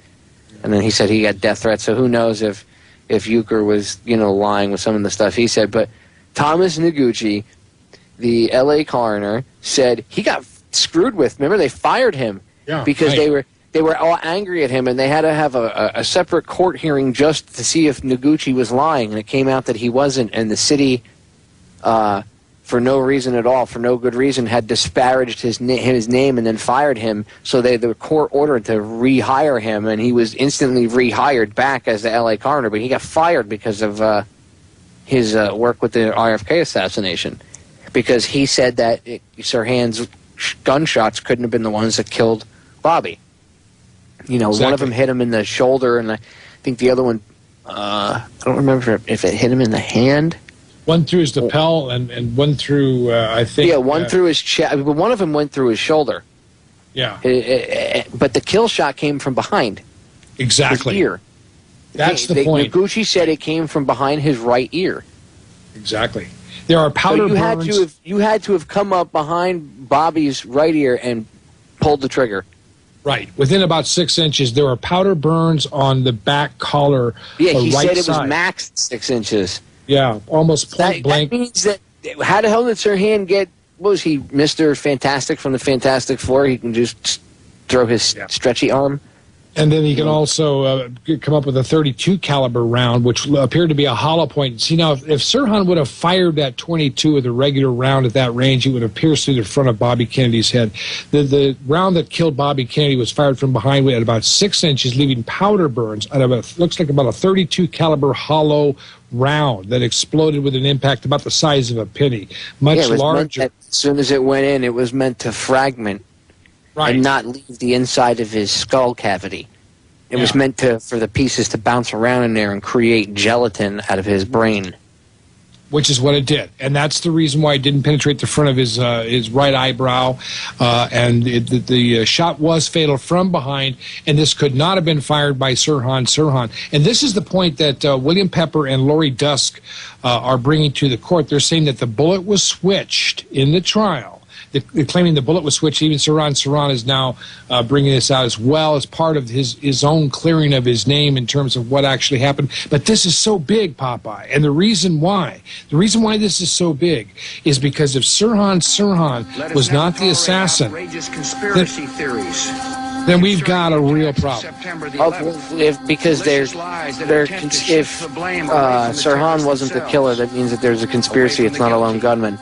And then he said he got death threats, so who knows if Euchre was, lying with some of the stuff he said. But Thomas Noguchi, the L.A. coroner, said he got screwed with. Remember, they fired him because they were all angry at him, and they had to have a separate court hearing just to see if Noguchi was lying. And it came out that he wasn't, and the city, for no reason at all, for no good reason, had disparaged his name and then fired him. So the court ordered to rehire him, and he was instantly rehired back as the L.A. coroner. But he got fired because of his work with the RFK assassination, because he said that Sirhan's gunshots couldn't have been the ones that killed Bobby. Exactly. One of them hit him in the shoulder, and I think the other one, I don't remember if it hit him in the hand. One through his lapel and one through, I think... Yeah, one through his chest, but one of them went through his shoulder. Yeah. But the kill shot came from behind. Exactly. His ear. That's the point. Noguchi said it came from behind his right ear. Exactly. There are powder burns. You had to have come up behind Bobby's right ear and pulled the trigger. Right. Within about 6 inches, there are powder burns on the back collar. Yeah, he right said it side. was max 6 inches. Yeah, almost point blank. That means that, how the hell did Sirhan get, was he Mr. Fantastic from the Fantastic Four? He can just throw his stretchy arm? And then he can also come up with a .32 caliber round, which appeared to be a hollow point. See, now, if Sirhan would have fired that .22 with a regular round at that range, it would have pierced through the front of Bobby Kennedy's head. The round that killed Bobby Kennedy was fired from behind at about 6 inches, leaving powder burns at about, looks like about a .32 caliber hollow round that exploded with an impact about the size of a penny, much larger. As soon as it went in, it was meant to fragment. Right. And not leave the inside of his skull cavity. It was meant for the pieces to bounce around in there and create gelatin out of his brain. Which is what it did. And that's the reason why it didn't penetrate the front of his right eyebrow. And the shot was fatal from behind, and this could not have been fired by Sirhan. And this is the point that William Pepper and Lori Dusk are bringing to the court. They're saying that the bullet was switched in the trial. They're claiming the bullet was switched. Even Sirhan is now bringing this out as well as part of his own clearing of his name in terms of what actually happened. But this is so big, Popeye, and the reason why this is so big is because if Sirhan was not the assassin, then we've got a real problem. If Sirhan wasn't the killer, that means that there's a conspiracy. It's not a lone gunman.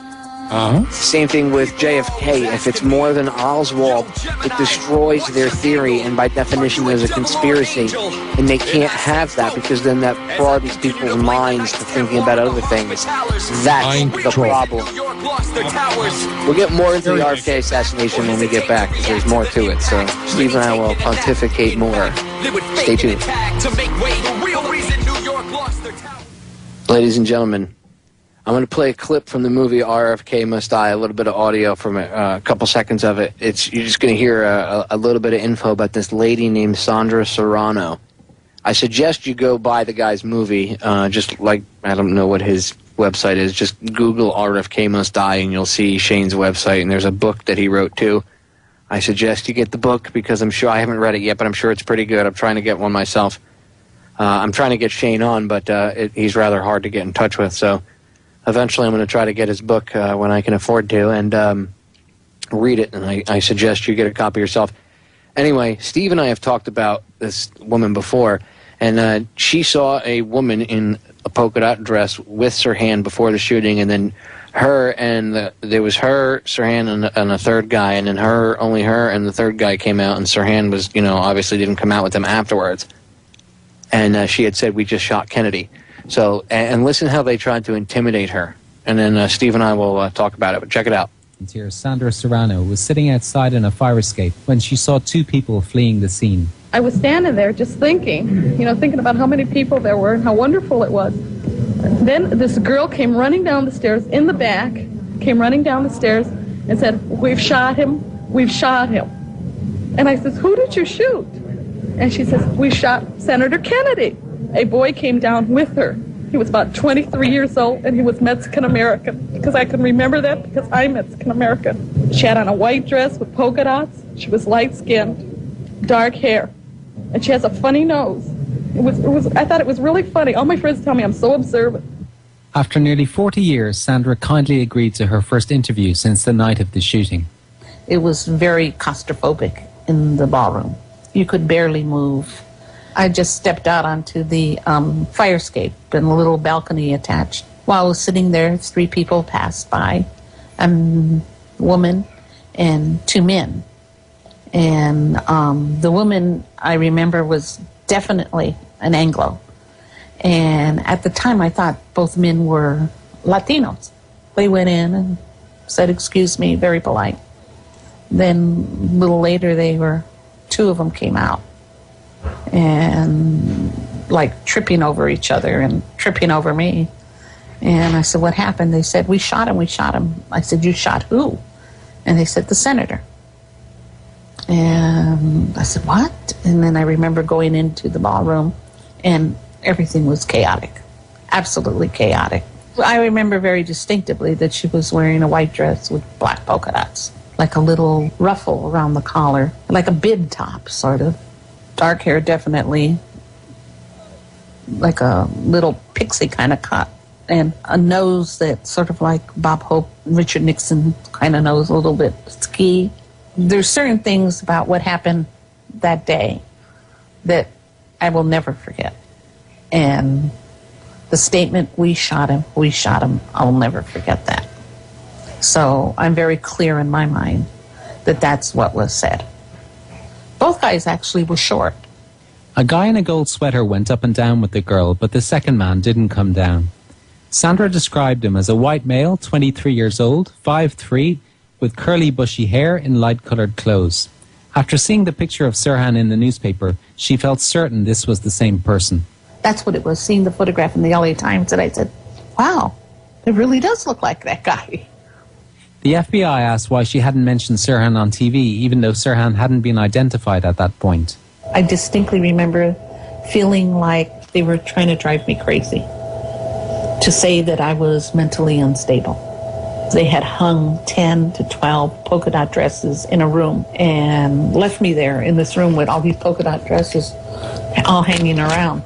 Same thing with JFK. If it's more than Oswald, it destroys their theory, and by definition there's a conspiracy, and they can't have that because then that broadens people's minds to thinking about other things. That's the problem. We'll get more into the RFK assassination when we get back, because there's more to it. So Steve and I will pontificate more. Stay tuned. Ladies and gentlemen, I'm going to play a clip from the movie RFK Must Die, a little bit of audio from a couple seconds of it. You're just going to hear a little bit of info about this lady named Sandra Serrano. I suggest you go buy the guy's movie, just like, I don't know what his website is, just Google RFK Must Die and you'll see Shane's website, and there's a book that he wrote too. I suggest you get the book because I'm sure, I haven't read it yet, but I'm sure it's pretty good. I'm trying to get one myself. I'm trying to get Shane on, but he's rather hard to get in touch with, so eventually I'm going to try to get his book when I can afford to and read it, and I suggest you get a copy yourself. Anyway, Steve and I have talked about this woman before, and she saw a woman in a polka dot dress with Sirhan before the shooting, and then there was her, Sirhan, and a third guy, and then only her and the third guy came out, and Sirhan was, obviously didn't come out with them afterwards. And she had said, "We just shot Kennedy." So, and listen how they tried to intimidate her. And then Steve and I will talk about it, but check it out. Here, Sandra Serrano was sitting outside in a fire escape when she saw two people fleeing the scene. I was standing there just thinking about how many people there were and how wonderful it was. Then this girl came running down the stairs in the back, and said, "We've shot him, we've shot him." And I said, "Who did you shoot?" And she says, "We shot Senator Kennedy." A boy came down with her. He was about 23 years old, and he was Mexican-American, because I can remember that because I'm Mexican-American. She had on a white dress with polka dots. She was light-skinned, dark hair, and she has a funny nose. I thought it was really funny. All my friends tell me I'm so observant. After nearly 40 years, Sandra kindly agreed to her first interview since the night of the shooting. It was very claustrophobic in the ballroom. You could barely move. I just stepped out onto the fire escape and a little balcony attached. While I was sitting there, three people passed by, a woman and two men. And the woman, I remember, was definitely an Anglo. And at the time, I thought both men were Latinos. They went in and said, "Excuse me," very polite. Then a little later, two of them came out. And like tripping over each other and tripping over me. And I said, "What happened?" They said, we shot him. I said, "You shot who?" And they said, "The senator." And I said, "What?" And then I remember going into the ballroom, and Everything was chaotic, absolutely chaotic. I remember very distinctively that she was wearing a white dress with black polka dots, like a little ruffle around the collar, like a bib top, sort of. Dark hair, definitely, like a little pixie kind of cut, and a nose that sort of like Bob Hope, Richard Nixon kind of nose, a little bit ski. There's certain things about what happened that day that I will never forget. And the statement, we shot him, I'll never forget that. So I'm very clear in my mind that that's what was said. Both guys actually were short. A guy in a gold sweater went up and down with the girl, but the second man didn't come down. Sandra described him as a white male, 23 years old, 5'3", with curly bushy hair in light-coloured clothes. After seeing the picture of Sirhan in the newspaper, she felt certain this was the same person. That's what it was, seeing the photograph in the LA Times, and I said, wow, it really does look like that guy. The FBI asked why she hadn't mentioned Sirhan on TV, even though Sirhan hadn't been identified at that point. I distinctly remember feeling like they were trying to drive me crazy, to say that I was mentally unstable. They had hung 10 to 12 polka dot dresses in a room and left me there in this room with all these polka dot dresses all hanging around.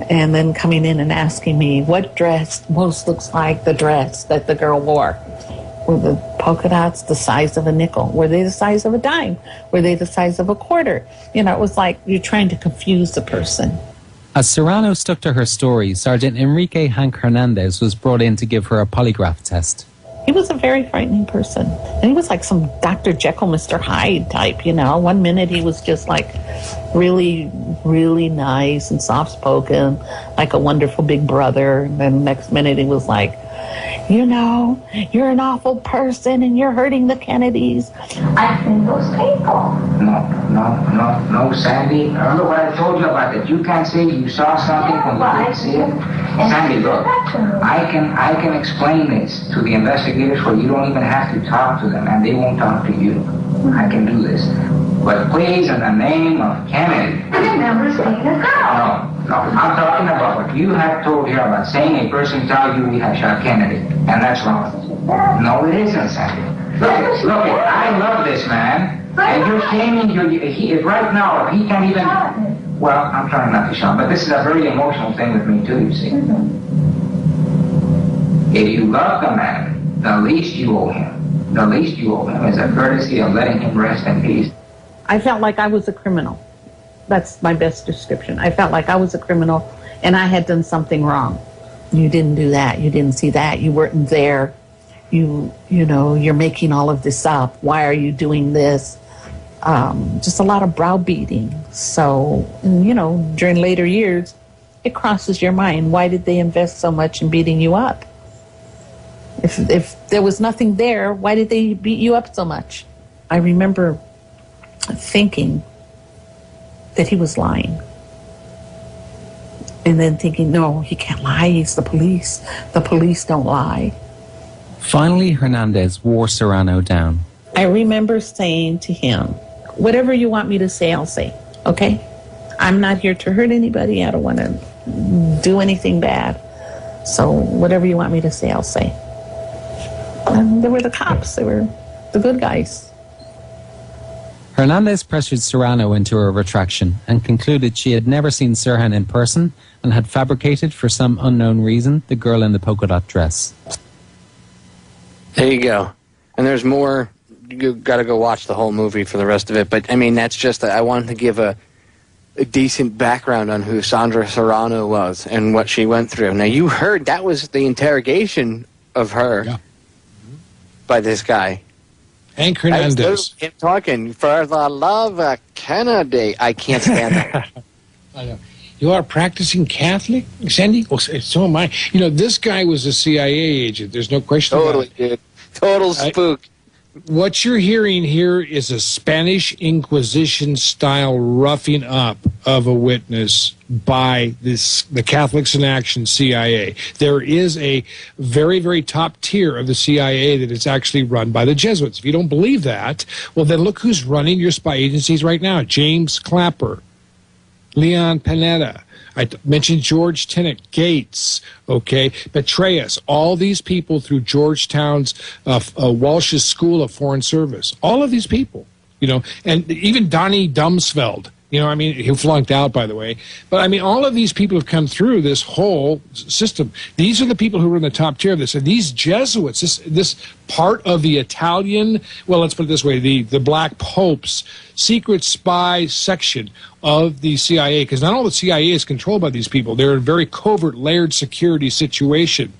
And then coming in and asking me what dress most looks like the dress that the girl wore. Were the polka dots the size of a nickel? Were they the size of a dime? Were they the size of a quarter? You know, it was like you're trying to confuse the person. As Serrano stuck to her story, Sergeant Enrique Hank Hernandez was brought in to give her a polygraph test. He was a very frightening person. And he was like some Dr. Jekyll, Mr. Hyde type, you know. One minute he was just like really, really nice and soft-spoken, like a wonderful big brother. And then the next minute he was like, you know, you're an awful person and you're hurting the Kennedys. I think those people. No, Sandy. Remember what I told you about that you can't say you saw something when you didn't see it? Sandy, look, I can explain this to the investigators where you don't even have to talk to them and they won't talk to you. I can do this. But please, in the name of Kennedy. I never seen a girl. No, I'm talking about what you have told here about saying a person tell you we have shot Kennedy, and that's wrong. No, it isn't, Sandy. Look, I love this man, and you're shaming right now. If he can't even. Well, I'm trying not to shout, but this is a very emotional thing with me too. You see, if you love the man, the least you owe him is a courtesy of letting him rest in peace. I felt like I was a criminal. That's my best description. I felt like I was a criminal and I had done something wrong. You didn't do that. You didn't see that. You weren't there. You know, you're making all of this up. Why are you doing this? Just a lot of browbeating. So, you know, during later years, it crosses your mind. Why did they invest so much in beating you up? If there was nothing there, why did they beat you up so much? I remember thinking that he was lying. And then thinking, no, he can't lie. He's the police. The police don't lie. Finally, Hernandez wore Serrano down. I remember saying to him, whatever you want me to say, I'll say. Okay? I'm not here to hurt anybody. I don't want to do anything bad. So whatever you want me to say, I'll say. And they were the cops. They were the good guys. Hernandez pressured Serrano into a retraction and concluded she had never seen Sirhan in person and had fabricated, for some unknown reason, the girl in the polka dot dress. There you go. And there's more. You got to go watch the whole movie for the rest of it. But, I mean, that's just, I wanted to give a decent background on who Sandra Serrano was and what she went through. Now, you heard that was the interrogation of her by this guy. Hank Hernandez. Him talking, for the love of Kennedy. I can't stand that. I know. You are a practicing Catholic, Sandy? Oh, so am I. You know, this guy was a CIA agent. There's no question about it. Dude. Total spook. What you're hearing here is a Spanish Inquisition-style roughing up of a witness by the Catholics in Action CIA. There is a very, very top tier of the CIA that is actually run by the Jesuits. If you don't believe that, well, then look who's running your spy agencies right now. James Clapper, Leon Panetta, I mentioned George Tenet, Gates, okay, Petraeus, all these people through Georgetown's Walsh's School of Foreign Service. All of these people, you know, and even Donnie Rumsfeld. You know, I mean, he flunked out, by the way. But, I mean, all of these people have come through this whole system. These are the people who were in the top tier of this. And these Jesuits, this part of the Italian, well, let's put it this way, the Black Pope's secret spy section of the CIA, because not all the CIA is controlled by these people. They're in a very covert, layered security situation.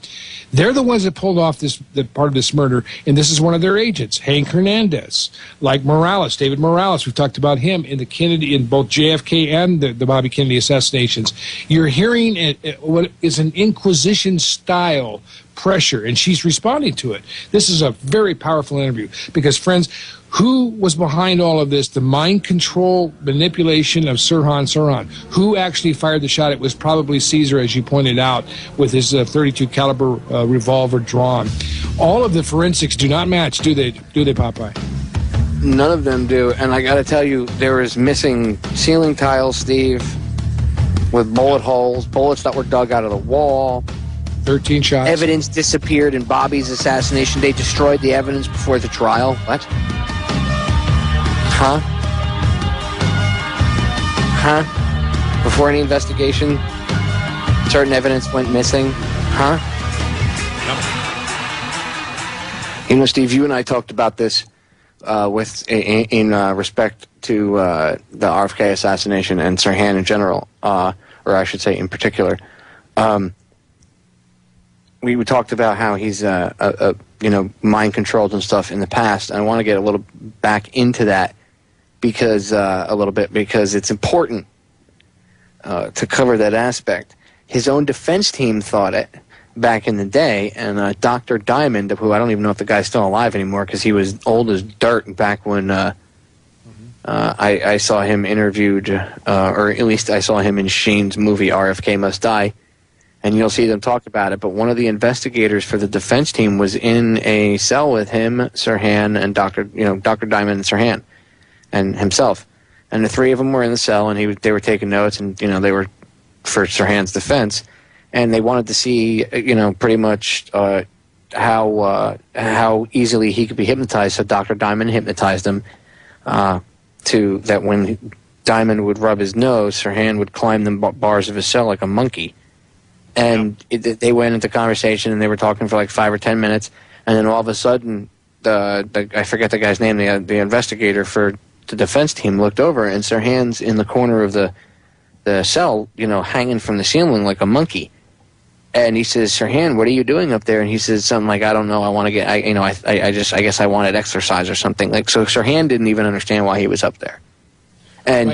They're the ones that pulled off the part of this murder, and this is one of their agents, Hank Hernandez, like Morales, David Morales. We've talked about him in the Kennedy, in both JFK and the Bobby Kennedy assassinations. You're hearing what is an Inquisition-style pressure, and she's responding to it. This is a very powerful interview because, friends, who was behind all of this? The mind control manipulation of Sirhan. Who actually fired the shot? It was probably Caesar, as you pointed out, with his .32 caliber revolver drawn. All of the forensics do not match, do they, Popeye? None of them do, and I got to tell you, there is missing ceiling tiles, Steve, with bullet holes, bullets that were dug out of the wall. 13 shots. Evidence disappeared in Bobby's assassination. They destroyed the evidence before the trial. What? Huh? Before any investigation, certain evidence went missing. Huh? Yep. You know, Steve, you and I talked about this in respect to the RFK assassination and Sirhan in general, or I should say in particular. We talked about how he's mind controlled and stuff in the past, and I want to get a little back into that because it's important to cover that aspect. His own defense team thought it back in the day, and Dr. Diamond, who I don't even know if the guy's still alive anymore because he was old as dirt back when I saw him interviewed, or at least I saw him in Sheen's movie RFK Must Die. And you'll see them talk about it. But one of the investigators for the defense team was in a cell with him, Sirhan, and Dr. Diamond and Sirhan, and himself. And the three of them were in the cell, and they were taking notes, and they were for Sirhan's defense, and they wanted to see, pretty much how easily he could be hypnotized. So Dr. Diamond hypnotized him to that when Diamond would rub his nose, Sirhan would climb the bars of his cell like a monkey. And they went into conversation, and they were talking for like 5 or 10 minutes, and then all of a sudden, I forget the guy's name, the investigator for the defense team looked over, and Sirhan's in the corner of the cell, hanging from the ceiling like a monkey. And he says, "Sirhan, what are you doing up there?" And he says something like, "I don't know. I want to get, I guess I wanted exercise or something." Like, so Sirhan didn't even understand why he was up there, and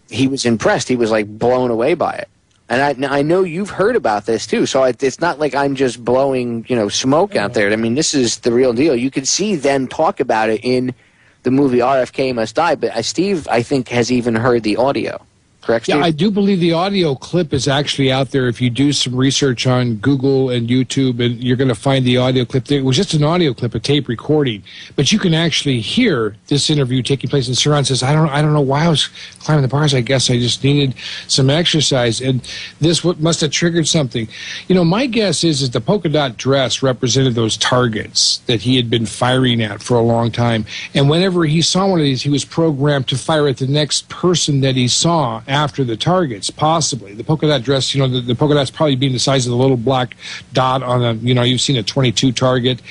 he was impressed. He was like blown away by it. And I know you've heard about this too, so it's not like I'm just blowing, smoke out there. I mean, this is the real deal. You could see them talk about it in the movie RFK Must Die, but Steve, I think, has even heard the audio. Correct, Steve? Yeah, I do believe the audio clip is actually out there. If you do some research on Google and YouTube, and you're going to find the audio clip. It was just an audio clip, a tape recording, but you can actually hear this interview taking place. And Sirhan says, "I don't know why I was climbing the bars. I guess I just needed some exercise, and this must have triggered something." My guess is the polka dot dress represented those targets that he had been firing at for a long time, and whenever he saw one of these, he was programmed to fire at the next person that he saw after the targets, possibly. The polka dot dress, the polka dot's probably being the size of the little black dot on a, you've seen a .22 target.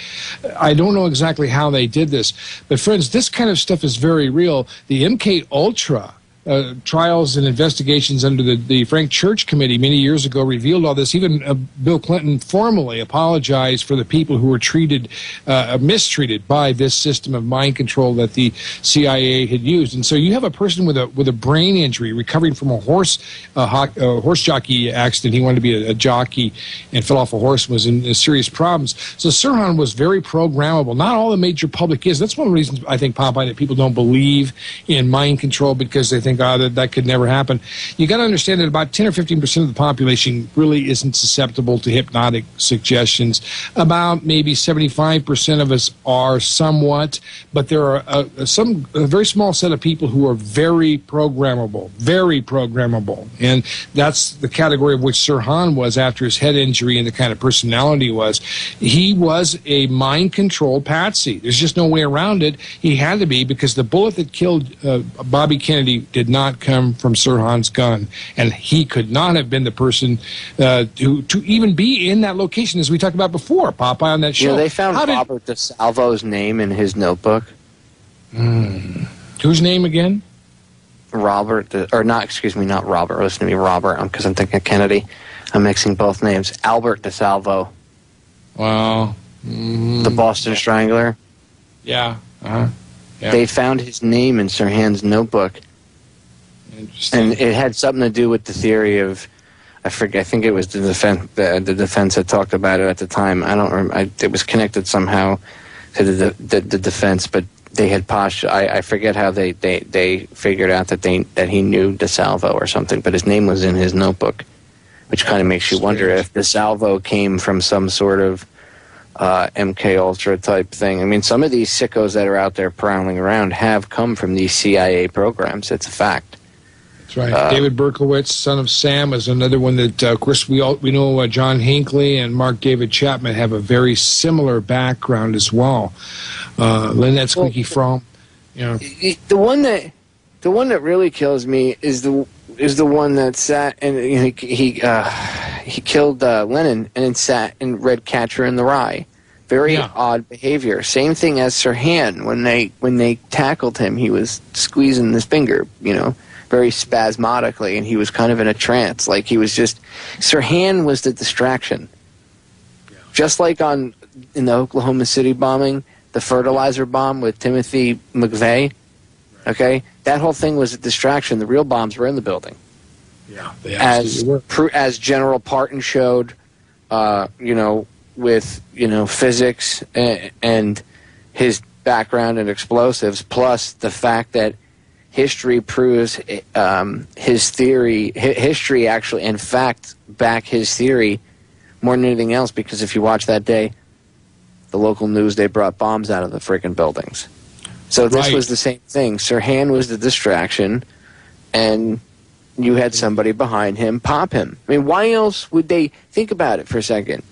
I don't know exactly how they did this, but friends, this kind of stuff is very real. The MK Ultra trials and investigations under the Frank Church Committee many years ago revealed all this. Even Bill Clinton formally apologized for the people who were mistreated by this system of mind control that the CIA had used. And so you have a person with a brain injury recovering from a horse jockey accident. He wanted to be a jockey and fell off a horse and was in serious problems. So Sirhan was very programmable. Not all the major public is. That's one of the reasons I think, Popeye, that people don't believe in mind control, because they think God, that could never happen. You got to understand that about 10 or 15% of the population really isn't susceptible to hypnotic suggestions. About maybe 75% of us are somewhat, but there are a very small set of people who are very programmable, and that's the category of which Sirhan was after his head injury and the kind of personality he was. He was a mind-controlled patsy. There's just no way around it. He had to be, because the bullet that killed Bobby Kennedy did not come from Sirhan's gun, and he could not have been the person to even be in that location, as we talked about before, Popeye, on that show. Yeah, they found Robert DeSalvo's name in his notebook. Whose name again? Robert, not Robert. Listen to me, Robert, because I'm thinking Kennedy. I'm mixing both names. Albert DeSalvo. Wow. The Boston Strangler. Yeah. Yeah. They found his name in Sirhan's notebook. Interesting. And it had something to do with the theory of, I think it was the defense that talked about it at the time. I don't remember. It was connected somehow to the defense, but they had I forget how they figured out that he knew DeSalvo or something, but his name was in his notebook, which kind of makes you wonder if DeSalvo came from some sort of MK Ultra type thing. I mean, some of these sickos that are out there prowling around have come from these CIA programs. It's a fact. That's right. David Berkowitz, son of Sam, is another one that, of course, we know John Hinckley and Mark David Chapman have a very similar background as well. Lynette Squeaky Fromm. The one that really kills me is the one that sat and he killed Lennon and then sat and read Catcher in the Rye. Very odd behavior. Same thing as Sirhan. When they tackled him, he was squeezing his finger, very spasmodically, and he was kind of in a trance. Like he was just, Sirhan was the distraction. Just like in the Oklahoma City bombing, the fertilizer bomb with Timothy McVeigh, okay? That whole thing was a distraction. The real bombs were in the building. Yeah, they absolutely were. As General Parton showed, with, physics and his background in explosives, plus the fact that history proves his theory, history actually, in fact, back his theory more than anything else, because if you watch that day, the local news, they brought bombs out of the freaking buildings. So this was the same thing. Sirhan was the distraction, and you had somebody behind him pop him. I mean, why else would they think about it for a second?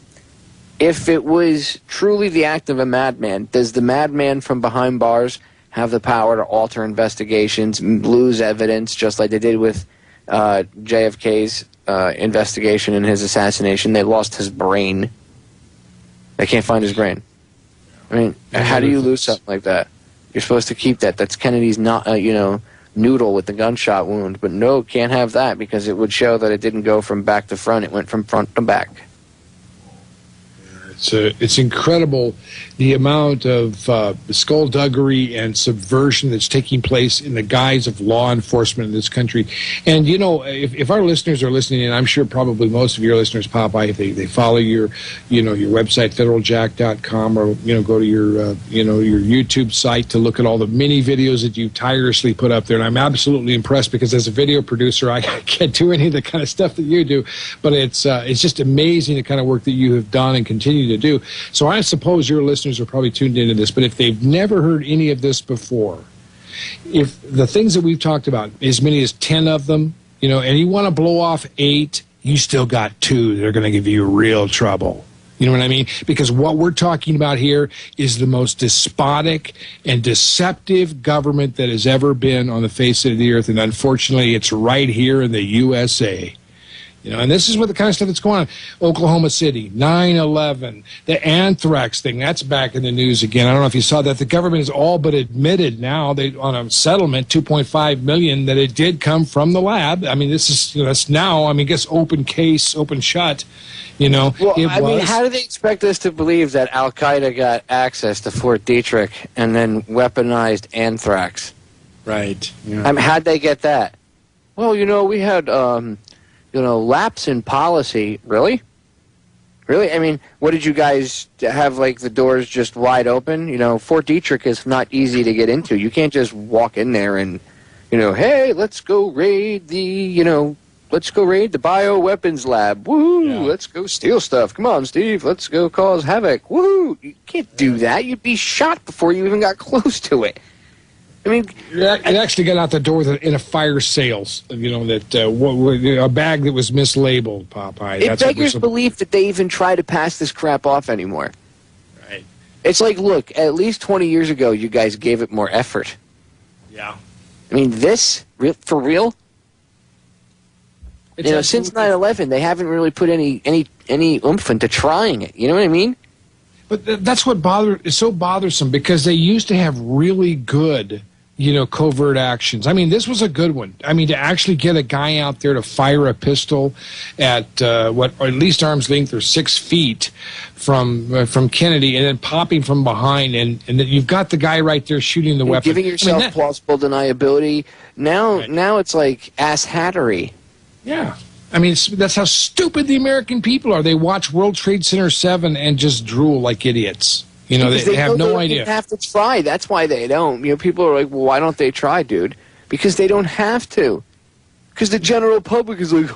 If it was truly the act of a madman, does the madman from behind bars have the power to alter investigations, lose evidence, just like they did with JFK's investigation and his assassination? They lost his brain. They can't find his brain. I mean, how do you lose something like that? You're supposed to keep that. That's Kennedy's noodle with the gunshot wound. But no, can't have that, because it would show that it didn't go from back to front. It went from front to back. It's incredible the amount of skullduggery and subversion that's taking place in the guise of law enforcement in this country. And, if our listeners are listening, and I'm sure probably most of your listeners, Popeye, if they follow your website, federaljack.com, or, go to your YouTube site to look at all the mini videos that you tirelessly put up there. And I'm absolutely impressed, because as a video producer, I can't do any of the kind of stuff that you do. But it's just amazing the kind of work that you have done and continue to do. So I suppose your listeners are probably tuned into this, but if they've never heard any of this before, if the things that we've talked about, as many as 10 of them, and you want to blow off 8, you still got 2 that are going to give you real trouble. You know what I mean? Because what we're talking about here is the most despotic and deceptive government that has ever been on the face of the earth, and unfortunately it's right here in the USA. And this is what the kind of stuff that's going on. Oklahoma City, 9/11, the anthrax thing, that's back in the news again. I don't know if you saw that. The government has all but admitted now, on a settlement, $2.5 million, that it did come from the lab. I mean, this is, that's now, I guess open case, open shut. Well, how do they expect us to believe that Al-Qaeda got access to Fort Detrick and then weaponized anthrax? Right. Yeah. How'd they get that? Well, we had... lapse in policy. Really? I mean, what did you guys have, like, the doors just wide open? Fort Detrick is not easy to get into. You can't just walk in there and, hey, let's go raid the bioweapons lab. Woo! Yeah. Let's go steal stuff. Come on, Steve. Let's go cause havoc. Woo! You can't do that. You'd be shot before you even got close to it. I mean, it actually got out the door in a fire sales. A bag that was mislabeled, Popeye. It beggars belief that they even try to pass this crap off anymore. Right. It's like, look, at least 20 years ago, you guys gave it more effort. Yeah. I mean, this for real. Since 9/11, they haven't really put any oomph into trying it. You know what I mean? But that's what is so bothersome, because they used to have really good, covert actions. I mean, this was a good one. I mean, to actually get a guy out there to fire a pistol at or at least arm's length or 6 feet from Kennedy, and then popping from behind, and you've got the guy right there shooting the weapon, giving yourself plausible deniability. Now it's like ass-hattery. Yeah. I mean, that's how stupid the American people are. They watch World Trade Center 7 and just drool like idiots. They have no idea. They have to try. That's why they don't. People are like, well, why don't they try, dude? Because they don't have to. Because the general public is like,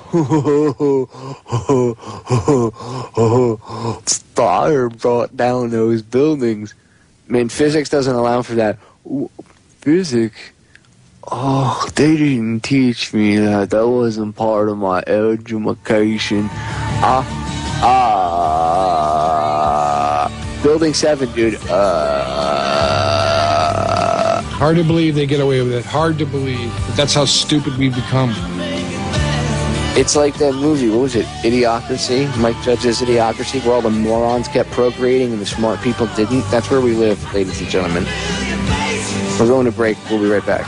fire brought down those buildings. I mean, physics doesn't allow for that. Physics? Oh, they didn't teach me that. That wasn't part of my education. Building 7, dude. Hard to believe they get away with it. Hard to believe. But that's how stupid we've become. It's like that movie, what was it? Idiocracy? Mike Judge's Idiocracy, where all the morons kept procreating and the smart people didn't. That's where we live, ladies and gentlemen. We're going to break. We'll be right back.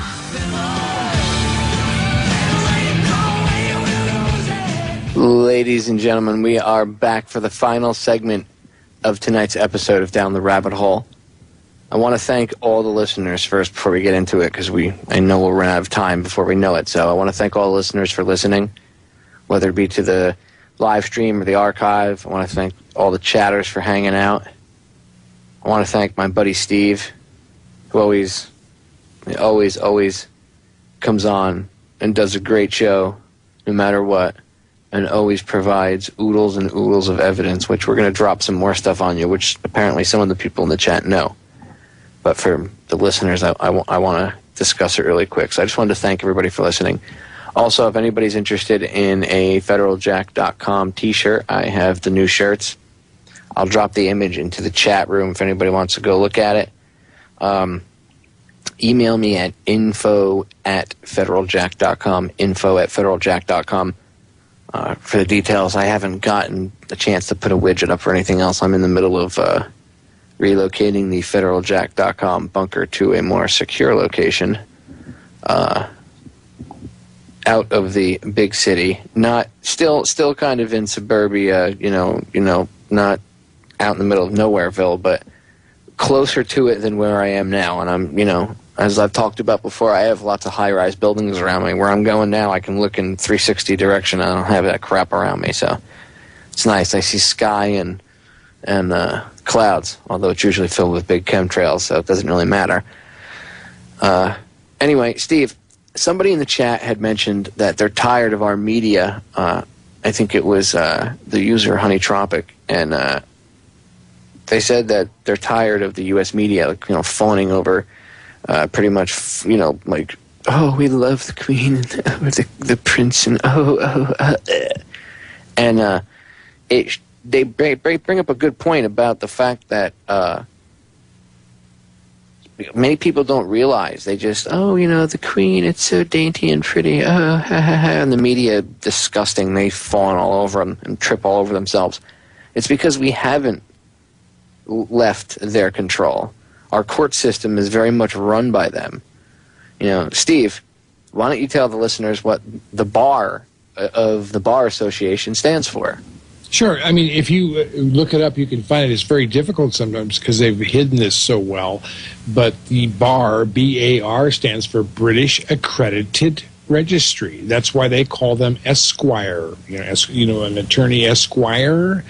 Ladies and gentlemen, we are back for the final segment of tonight's episode of Down the Rabbit Hole. I want to thank all the listeners first before we get into it, because I know we'll run out of time before we know it. So I want to thank all the listeners for listening, whether it be to the live stream or the archive. I want to thank all the chatters for hanging out. I want to thank my buddy Steve, who always comes on and does a great show no matter what, and always provides oodles and oodles of evidence, which we're going to drop some more stuff on you, which apparently some of the people in the chat know. But for the listeners, I want to discuss it really quick. So I just wanted to thank everybody for listening. Also, if anybody's interested in a federaljack.com t-shirt, I have the new shirts. I'll drop the image into the chat room if anybody wants to go look at it. Email me at info@federaljack.com, info@federaljack.com. For the details, I haven't gotten a chance to put a widget up or anything else. I'm in the middle of relocating the federaljack.com bunker to a more secure location out of the big city. Not still kind of in suburbia, not out in the middle of nowhereville, but closer to it than where I am now. And I'm, as I've talked about before, I have lots of high-rise buildings around me. Where I'm going now, I can look in 360 direction. I don't have that crap around me, so it's nice. I see sky and clouds, although it's usually filled with big chemtrails, so it doesn't really matter. Anyway, Steve, somebody in the chat had mentioned that they're tired of our media. I think it was the user Honeytropic, and they said that they're tired of the U.S. media, fawning over pretty much, like, oh, we love the Queen and the Prince, and and they bring up a good point about the fact that many people don't realize. They just, the Queen, it's so dainty and pretty, and the media, disgusting. They fawn all over them and trip all over themselves. It's because we haven't left their control. Our court system is very much run by them. Steve, why don't you tell the listeners what the bar of the Bar Association stands for? Sure. I mean, if you look it up, you can find it. It's very difficult sometimes because they've hidden this so well. But the BAR, B-A-R, stands for British Accredited Registry. That's why they call them Esquire. An attorney Esquire.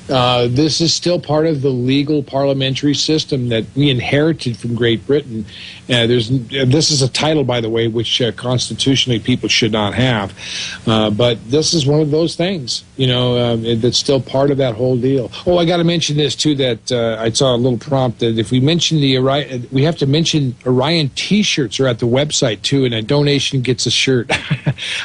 This is still part of the legal parliamentary system that we inherited from Great Britain. This is a title, by the way, which constitutionally people should not have. But this is one of those things, that's still part of that whole deal. Oh, I got to mention this, too, that I saw a little prompt that if we mention we have to mention Orion T-shirts are at the website, too, and a donation gets a shirt.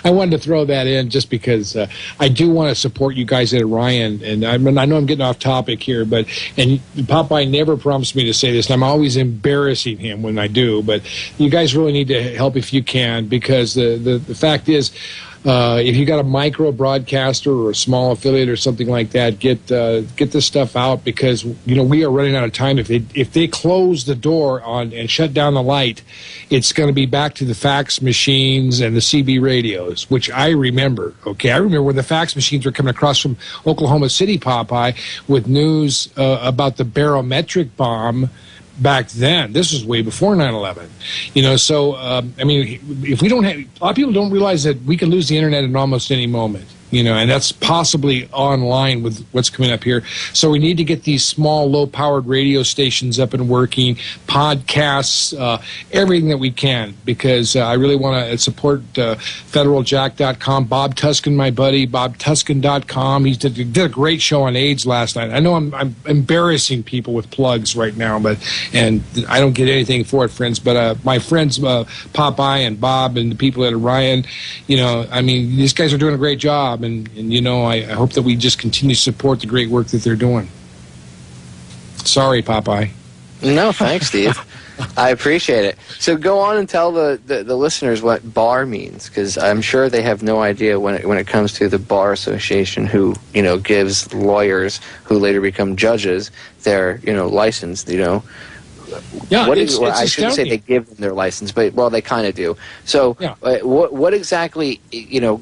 I wanted to throw that in just because I do want to support you guys at Orion, and I know I'm getting off topic here, and Popeye never promised me to say this, and I'm always embarrassing him when I do, but you guys really need to help if you can, because the fact is, if you got a micro broadcaster or a small affiliate or something like that, get this stuff out, because we are running out of time. If they close the door on and shut down the light, it's going to be back to the fax machines and the CB radios, which I remember. Okay, I remember when the fax machines were coming across from Oklahoma City, Popeye, with news about the barometric bomb. Back then, this was way before 9/11, so if we don't have, a lot of people don't realize that we can lose the internet at almost any moment, and that's possibly online with what's coming up here. So we need to get these small, low-powered radio stations up and working, podcasts, everything that we can, because I really want to support federaljack.com. Bob Tuscan, my buddy, bobtuscan.com. He did a great show on AIDS last night. I know I'm embarrassing people with plugs right now, and I don't get anything for it, friends, but my friends Popeye and Bob and the people at Orion, these guys are doing a great job. And I hope that we just continue to support the great work that they're doing. Sorry, Popeye. No, thanks, Steve. I appreciate it. So go on and tell the listeners what bar means, because I'm sure they have no idea when it comes to the Bar Association, who gives lawyers who later become judges their license. Yeah, I shouldn't say they give them their license, but they kind of do. So, yeah. What exactly?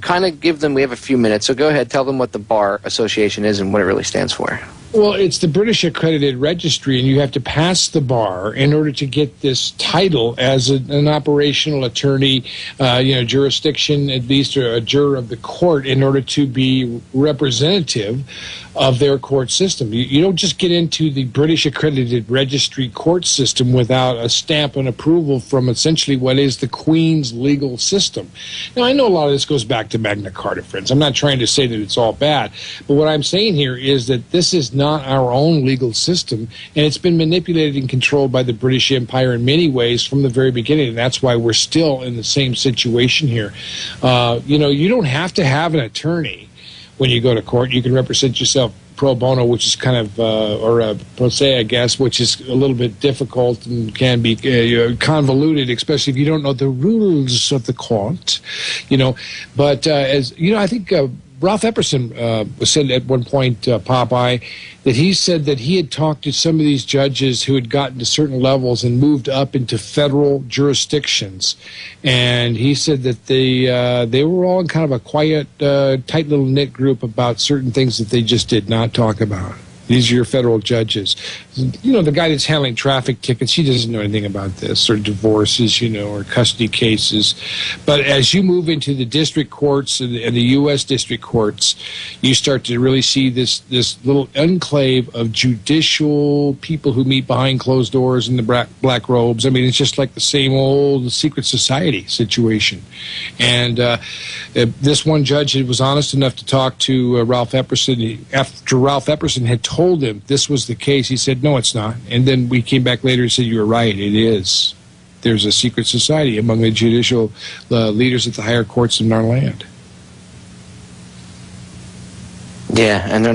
Kind of give them. We have a few minutes, so go ahead. Tell them what the Bar Association is and what it really stands for. Well, it's the British Accredited Registry, and you have to pass the bar in order to get this title as an operational attorney, jurisdiction, at least, or a juror of the court, in order to be representative of their court system. You don't just get into the British Accredited Registry court system without a stamp and approval from essentially what is the Queen's legal system. Now, I know a lot of this goes back to Magna Carta, friends. I'm not trying to say that it's all bad, but what I'm saying here is that this is not our own legal system, and it's been manipulated and controlled by the British Empire in many ways from the very beginning, and that's why we're still in the same situation here. You don't have to have an attorney when you go to court. You can represent yourself pro bono, which is kind of, or a pro se, I guess, which is a little bit difficult and can be convoluted, especially if you don't know the rules of the court, But I think Ralph Epperson said at one point, Popeye, that he said that he had talked to some of these judges who had gotten to certain levels and moved up into federal jurisdictions. And he said that they were all in kind of a quiet, tight little knit group about certain things that they just did not talk about. These are your federal judges. The guy that's handling traffic tickets, he doesn't know anything about this, or divorces, or custody cases. But as you move into the district courts and the U.S. district courts, you start to really see this little enclave of judicial people who meet behind closed doors in the black robes. I mean, it's just like the same old secret society situation. And this one judge was honest enough to talk to Ralph Epperson. After Ralph Epperson had told him this was the case, he said, no, it's not. And then we came back later and said, you were right, it is. There's a secret society among the judicial leaders at the higher courts in our land. Yeah, and they're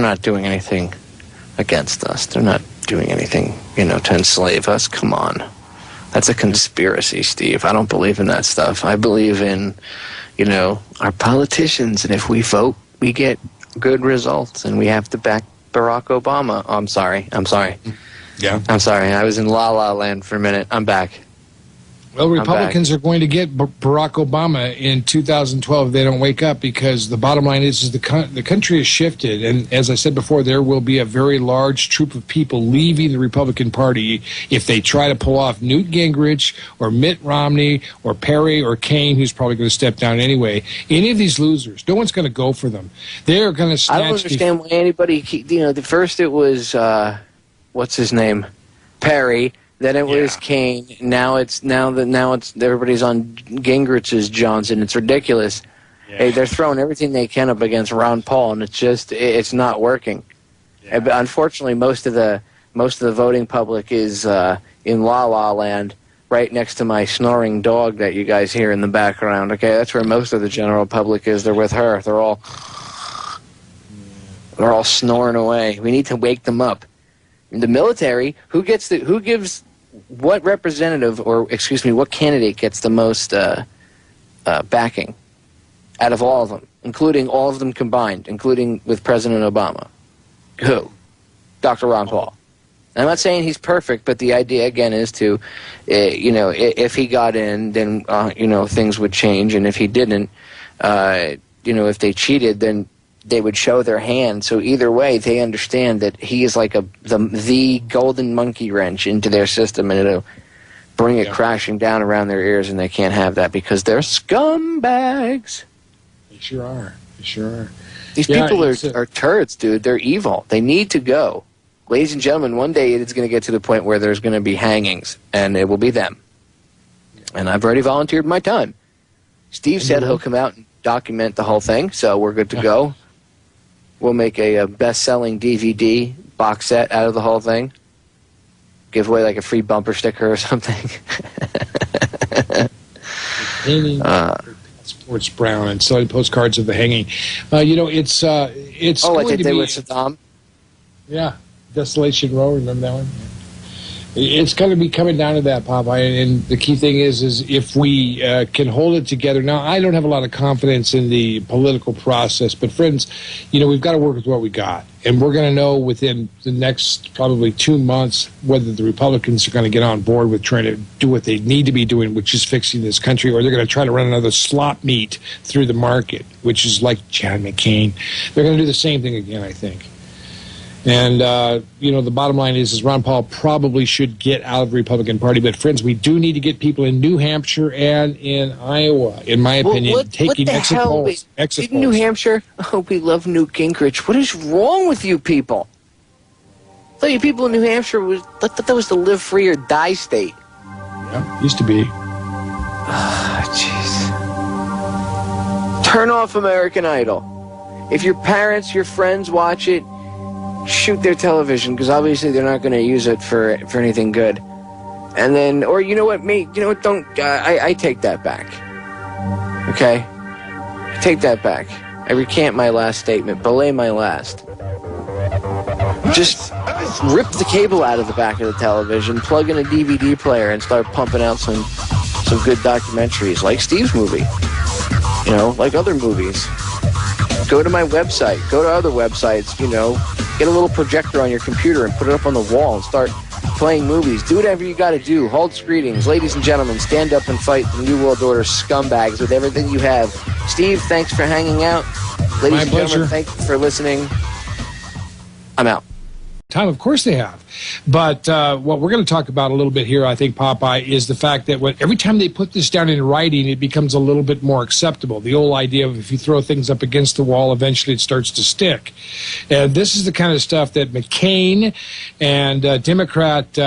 not doing anything against us. They're not doing anything, to enslave us. Come on. That's a conspiracy, Steve. I don't believe in that stuff. I believe in, our politicians, and if we vote, we get good results, and we have to back Barack Obama. Oh, I'm sorry. Yeah. I'm sorry. I was in La La Land for a minute. I'm back. Well, Republicans are going to get Barack Obama in 2012 if they don't wake up, because the bottom line is the country has shifted. And as I said before, there will be a very large troop of people leaving the Republican Party if they try to pull off Newt Gingrich or Mitt Romney or Perry or Kane, who's probably going to step down anyway. Any of these losers, no one's going to go for them. They're going to snatch. I don't understand why anybody, the first it was, what's his name? Perry. Then it was Kane. Now it's everybody's on Gingrich's Johnson. It's ridiculous. Yeah. Hey, they're throwing everything they can up against Ron Paul, and it's not working. Yeah. But unfortunately, most of the voting public is in La La Land, right next to my snoring dog that you guys hear in the background. Okay, that's where most of the general public is. They're with her. They're all snoring away. We need to wake them up. The military, who gives what representative, or excuse me, what candidate gets the most backing out of all of them, including all of them combined, including with President Obama? Who? Dr. Ron Paul. And I'm not saying he's perfect, but the idea again is to, if he got in, then things would change, and if he didn't, if they cheated, then they would show their hand. So either way, they understand that he is like the golden monkey wrench into their system, and it'll bring it crashing down around their ears, and they can't have that because they're scumbags. They sure are. They sure are. These people are turds, dude. They're evil. They need to go. Ladies and gentlemen, one day it's going to get to the point where there's going to be hangings, and it will be them. And I've already volunteered my time. Steve said he'll come out and document the whole thing, so we're good to go. We'll make a best-selling DVD box set out of the whole thing. Give away like a free bumper sticker or something. Painting sports brown and selling postcards of the hanging. It's like they were Saddam. Yeah, Desolation Row. Remember that one? It's going to be coming down to that, Popeye, and the key thing is if we can hold it together. Now, I don't have a lot of confidence in the political process, but friends, we've got to work with what we got, and we're going to know within the next probably 2 months whether the Republicans are going to get on board with trying to do what they need to be doing, which is fixing this country, or they're going to try to run another slop meat through the market, which is like John McCain. They're going to do the same thing again, I think. And, the bottom line is Ron Paul probably should get out of the Republican Party. But, friends, we do need to get people in New Hampshire and in Iowa, in my opinion, taking exit polls. In New Hampshire? Oh, we love Newt Gingrich. What is wrong with you people? I thought you people in New Hampshire thought that was the live free or die state. Yeah, used to be. Jeez. Turn off American Idol. If your parents, your friends watch it, shoot their television, because obviously they're not going to use it for anything good. And then, or I take that back. Okay? I take that back. I recant my last statement. Belay my last. Just rip the cable out of the back of the television, plug in a DVD player, and start pumping out some good documentaries, like Steve's movie. Like other movies. Go to my website. Go to other websites, Get a little projector on your computer and put it up on the wall and start playing movies. Do whatever you got to do. Hold greetings. Ladies and gentlemen, stand up and fight the New World Order scumbags with everything you have. Steve, thanks for hanging out. Ladies and gentlemen, thank you for listening. I'm out. Time, of course they have. But what we're going to talk about a little bit here, I think, Popeye, is the fact that every time they put this down in writing, it becomes a little bit more acceptable. The old idea of if you throw things up against the wall, eventually it starts to stick. And this is the kind of stuff that McCain and Democrat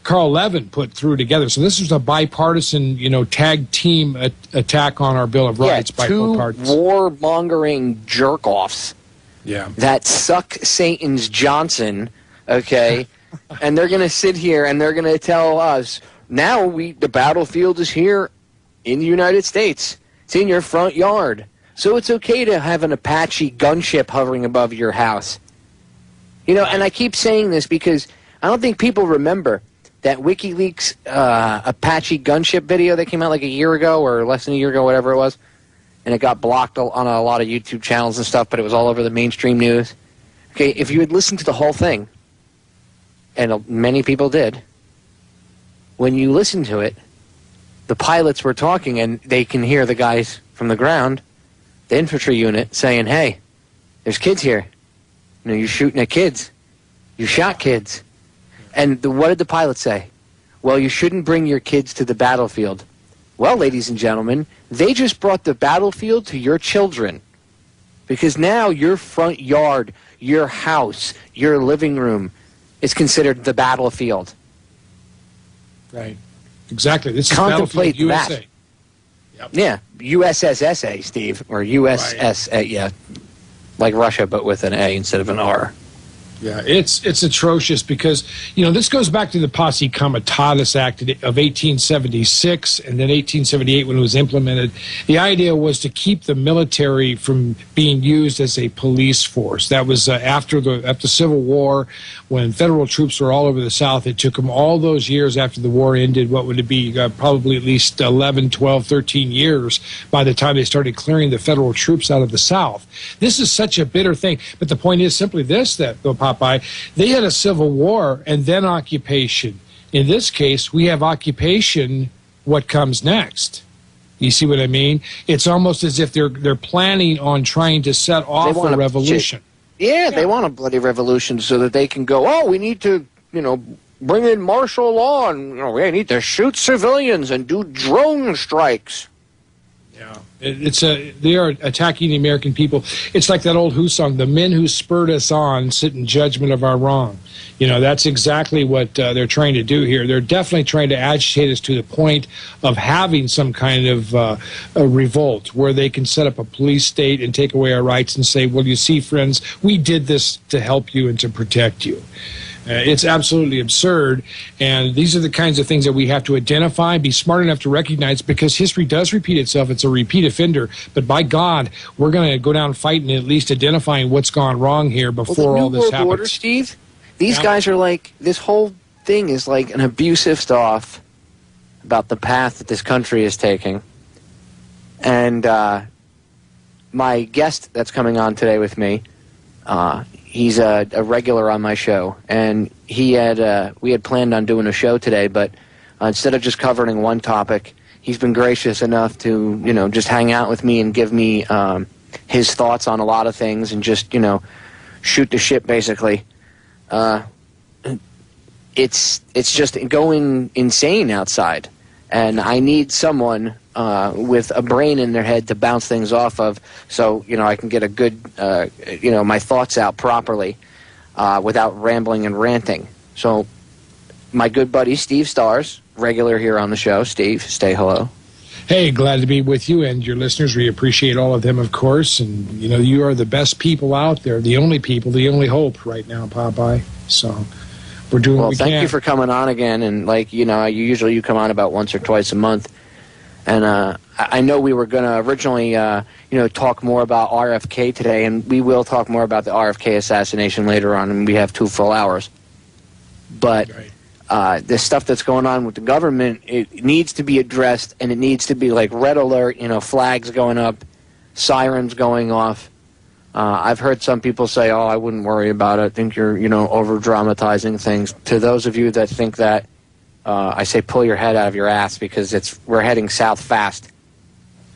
Carl Levin put through together. So this was a bipartisan, tag team attack on our Bill of Rights by both parties. Two warmongering jerk-offs that suck Satan's Johnson. Okay, and they're going to sit here and they're going to tell us, now the battlefield is here in the United States. It's in your front yard. So it's okay to have an Apache gunship hovering above your house. And I keep saying this because I don't think people remember that WikiLeaks Apache gunship video that came out like a year ago or less than a year ago, whatever it was. And it got blocked on a lot of YouTube channels and stuff, but it was all over the mainstream news. Okay, if you had listened to the whole thing, and many people did, when you listen to it, the pilots were talking, and they can hear the guys from the ground, the infantry unit, saying, hey, there's kids here. You know, you're shooting at kids. You shot kids. And what did the pilot say? Well, you shouldn't bring your kids to the battlefield. Well, ladies and gentlemen, they just brought the battlefield to your children. Because now your front yard, your house, your living room is considered the battlefield. Right. Exactly. This is Contemplate Battlefield USA. that. Yep. Yeah. USSSA, Steve. Or USSA, right. Yeah. Like Russia, but with an A instead of an R. Yeah, it's atrocious because, you know, this goes back to the Posse Comitatus Act of 1876 and then 1878 when it was implemented. The idea was to keep the military from being used as a police force. That was after the Civil War, when federal troops were all over the South. It took them all those years after the war ended, what would it be, probably at least 11, 12, 13 years by the time they started clearing the federal troops out of the South. This is such a bitter thing. But the point is simply this, that Popeye, they had a civil war and then occupation. In this case, we have occupation, what comes next. You see what I mean? It's almost as if they're planning on trying to set off a revolution. Yeah, they want a bloody revolution so that they can go, oh, we need to, you know, bring in martial law, and, you know, we need to shoot civilians and do drone strikes. Yeah. They are attacking the American people. It's like that old Who song, the men who spurred us on sit in judgment of our wrong. You know, that's exactly what they're trying to do here. They're definitely trying to agitate us to the point of having some kind of a revolt where they can set up a police state and take away our rights and say, well, you see, friends, we did this to help you and to protect you. It's absolutely absurd, and these are the kinds of things that we have to identify, be smart enough to recognize, because history does repeat itself. It's a repeat offender, but by God, we're going to go down fighting, at least identifying what's gone wrong here before all this happens. Order, Steve, these guys are like, this whole thing is like an abusive stuff about the path that this country is taking. And my guest that's coming on today with me, he's a regular on my show, and we had planned on doing a show today, but instead of just covering one topic, he's been gracious enough to, you know, just hang out with me and give me his thoughts on a lot of things and just, you know, shoot the shit, basically. It's just going insane outside, and I need someone with a brain in their head to bounce things off of, so, you know, I can get a good, you know, my thoughts out properly without rambling and ranting. So my good buddy Steve Stars, regular here on the show. Steve, say hello. Hey, glad to be with you and your listeners. We appreciate all of them, of course, and, you know, you are the best people out there, the only people, the only hope right now, Popeye. So we're doing what we can. Well, thank you for coming on again, and, like, you know, you come on about once or twice a month. And I know we were going to originally, you know, talk more about RFK today, and we will talk more about the RFK assassination later on, and we have 2 full hours. But this stuff that's going on with the government, it needs to be addressed, and it needs to be like red alert, you know, flags going up, sirens going off. I've heard some people say, oh, I wouldn't worry about it. I think you're, you know, over-dramatizing things. To those of you that think that, I say pull your head out of your ass, because we're heading south fast.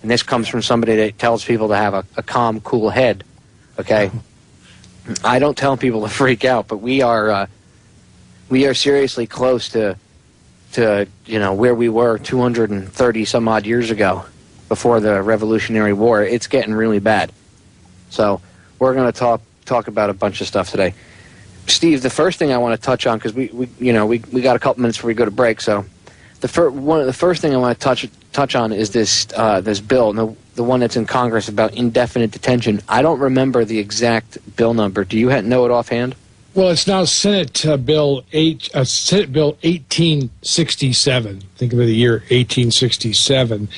And this comes from somebody that tells people to have a calm, cool head, okay? I don't tell people to freak out, but we are seriously close to you know, where we were 230 some odd years ago before the Revolutionary War. It's getting really bad. So we're going to talk about a bunch of stuff today. Steve, the first thing I want to touch on, because we got a couple minutes before we go to break, so the first thing I want to touch on is this bill, the one that's in Congress about indefinite detention. I don't remember the exact bill number. Do you know it offhand? Well, it's now Senate Bill 1867. Think of the year 1867,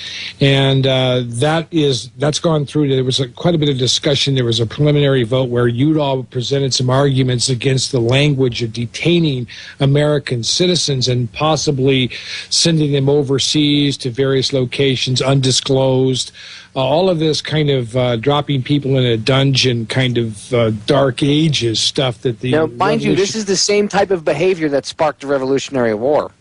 and that's gone through. There was quite a bit of discussion. There was a preliminary vote where Udall presented some arguments against the language of detaining American citizens and possibly sending them overseas to various locations undisclosed. All of this kind of dropping people in a dungeon, kind of dark ages stuff that the... Now, mind you, this is the same type of behavior that sparked the Revolutionary War.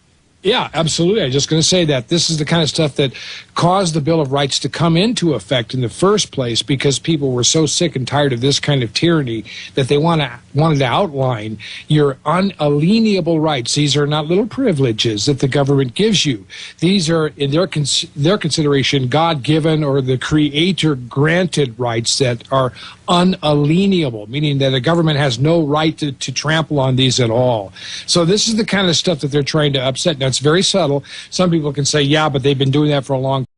Yeah, absolutely. I was just going to say that this is the kind of stuff that caused the Bill of Rights to come into effect in the first place because people were so sick and tired of this kind of tyranny that they wanted to outline your unalienable rights. These are not little privileges that the government gives you. These are, in their consideration, God-given or the Creator-granted rights that are unalienable, meaning that the government has no right to trample on these at all. So this is the kind of stuff that they're trying to upset. Now, it's very subtle. Some people can say, yeah, but they've been doing that for a long time.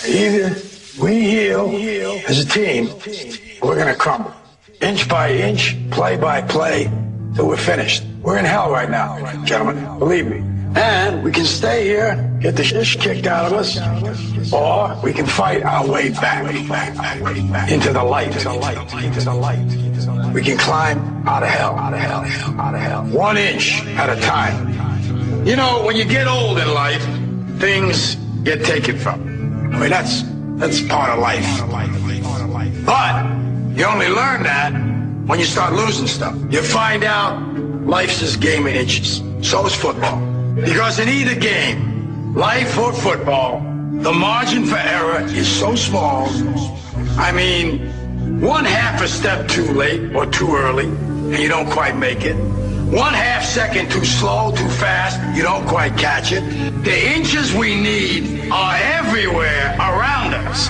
Either we heal as a team, or we're going to crumble. Inch by inch, play by play, till we're finished. We're in hell right now, gentlemen, believe me. And we can stay here, get the shit kicked out of us, or we can fight our way back into the light. We can climb out of hell. 1 inch at a time. You know, when you get old in life, things get taken from you. I mean, that's part of life. But you only learn that when you start losing stuff. You find out life's this game of inches. So is football. Because in either game, life or football, the margin for error is so small. I mean, 1/2 a step too late or too early, and you don't quite make it. 1/2 second too slow, too fast, you don't quite catch it. The inches we need are everywhere around us.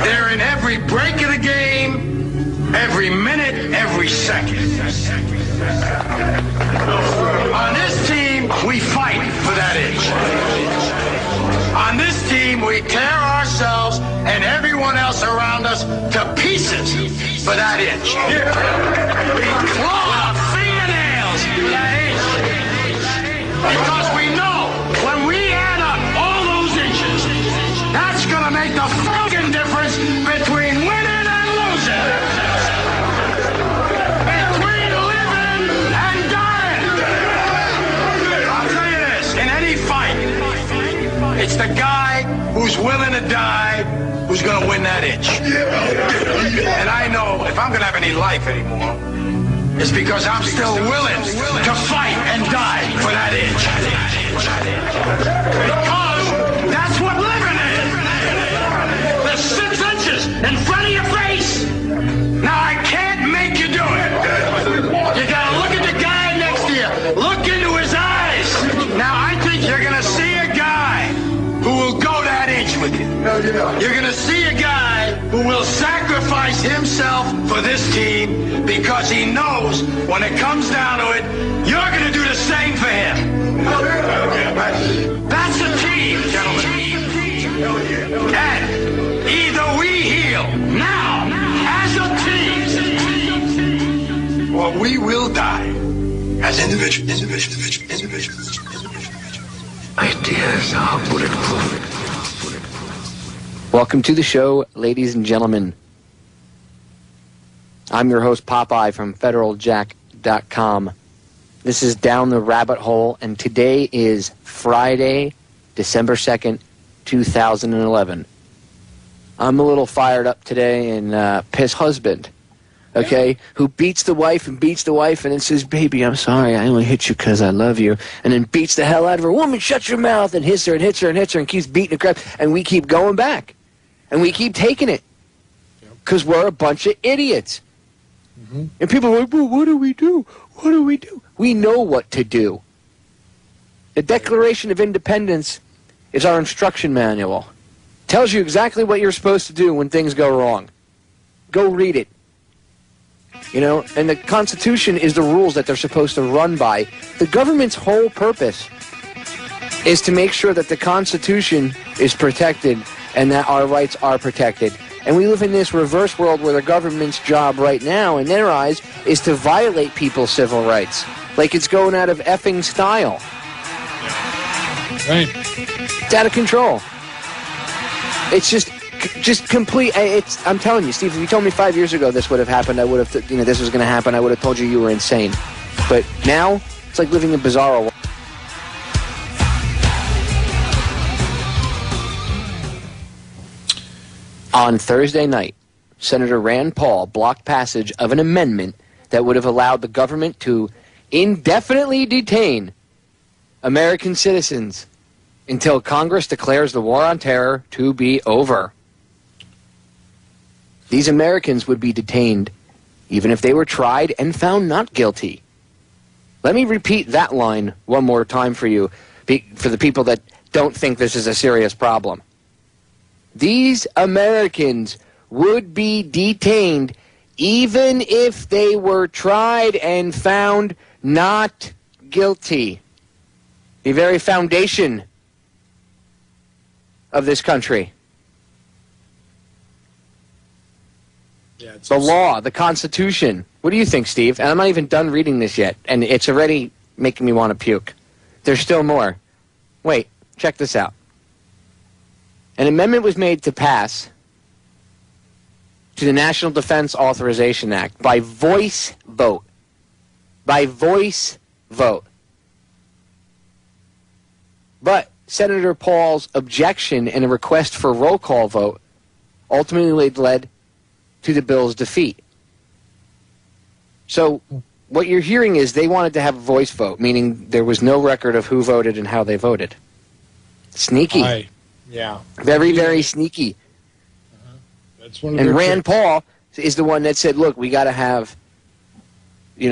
They're in every break of the game, every minute, every second. On this team, we fight for that inch. On this team, we tear ourselves and everyone else around us to pieces for that inch. We claw our fingernails for that inch. Because we know when we add up all those inches, that's going to make the fucking difference between winning and losing. Between living and dying. I'll tell you this, in any fight, it's the guy who's willing to die who's going to win that inch. And I know if I'm going to have any life anymore, it's because I'm still willing to fight and die for that inch. Because that's what living is. There's 6 inches in front of your face. Now, I can't make you do it. You got to look at the guy next to you. Look into his eyes. Now, I think you're going to see a guy who will go that inch with you. You're going to see a guy who will sacrifice himself for this team because he knows when it comes down to it, you're going to do the same for him. That's a team, gentlemen. And either we heal now as a team, or we will die as individuals. Ideas are bulletproof. Welcome to the show, ladies and gentlemen. I'm your host, Popeye, from federaljack.com. This is Down the Rabbit Hole, and today is Friday, December 2nd, 2011. I'm a little fired up today, and piss husband, okay, who beats the wife and then says, baby, I'm sorry, I only hit you because I love you, and then beats the hell out of her. Woman, shut your mouth, and hits her and hits her and hits her and keeps beating the crap, and we keep going back. And we keep taking it because we're a bunch of idiots. Mm-hmm. And people are like, well, what do we do? What do we do? We know what to do. The Declaration of Independence is our instruction manual. Tells you exactly what you're supposed to do when things go wrong. Go read it. You know, and the Constitution is the rules that they're supposed to run by. The government's whole purpose is to make sure that the Constitution is protected and that our rights are protected. And we live in this reverse world where the government's job right now, in their eyes, is to violate people's civil rights. Like it's going out of effing style. Right. It's out of control. It's just complete. I'm telling you, Steve, if you told me 5 years ago this would have happened, I would have, this was going to happen, I would have told you were insane. But now, it's like living in bizarro. On Thursday night, Senator Rand Paul blocked passage of an amendment that would have allowed the government to indefinitely detain American citizens until Congress declares the war on terror to be over. These Americans would be detained even if they were tried and found not guilty. Let me repeat that line one more time for you, for the people that don't think this is a serious problem. These Americans would be detained even if they were tried and found not guilty. The very foundation of this country. Yeah, the law, the Constitution. What do you think, Steve? And I'm not even done reading this yet, and it's already making me want to puke. There's still more. Wait, check this out. An amendment was made to pass to the National Defense Authorization Act by voice vote. By voice vote. But Senator Paul's objection and a request for a roll call vote ultimately led to the bill's defeat. So what you're hearing is they wanted to have a voice vote, meaning there was no record of who voted and how they voted. Sneaky. Yeah. Very, very sneaky. That's one of and their Rand Paul is the one that said, look, we got to have, we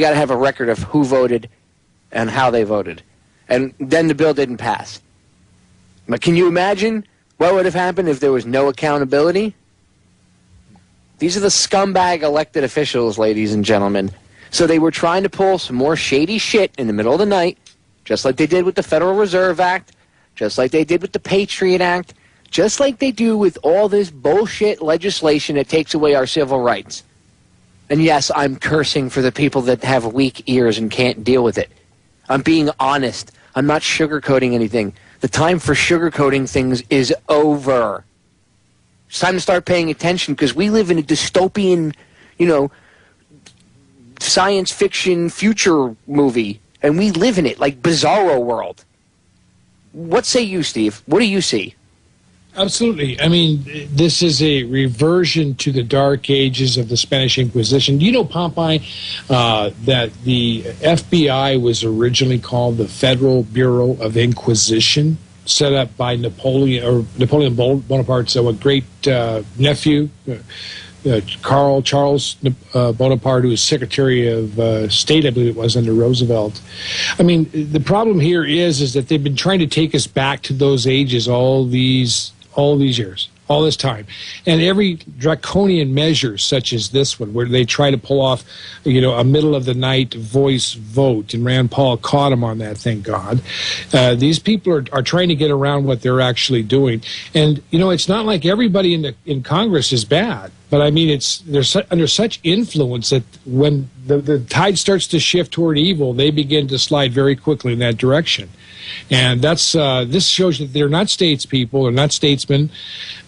got to have a record of who voted and how they voted. And then the bill didn't pass. But can you imagine what would have happened if there was no accountability? These are the scumbag elected officials, ladies and gentlemen. So they were trying to pull some more shady shit in the middle of the night, just like they did with the Federal Reserve Act, just like they did with the Patriot Act, just like they do with all this bullshit legislation that takes away our civil rights. And yes, I'm cursing for the people that have weak ears and can't deal with it. I'm being honest. I'm not sugarcoating anything. The time for sugarcoating things is over. It's time to start paying attention because we live in a dystopian, science fiction future movie, and we live in it like Bizarro world. What say you, Steve? What do you see? Absolutely. I mean, this is a reversion to the dark ages of the Spanish Inquisition. Do you know, Popeye, that the FBI was originally called the Federal Bureau of Inquisition, set up by Napoleon Bonaparte's great nephew, Charles Bonaparte, who was Secretary of State, I believe it was, under Roosevelt. I mean, the problem here is that they've been trying to take us back to those ages all these years, all this time. And every draconian measure, such as this one, where they try to pull off, a middle-of-the-night voice vote, and Rand Paul caught them on that, thank God. These people are trying to get around what they're actually doing. And, it's not like everybody in Congress is bad. But, I mean, they're under such influence that when the tide starts to shift toward evil, they begin to slide very quickly in that direction. And that's this shows that they're not statespeople, or not statesmen,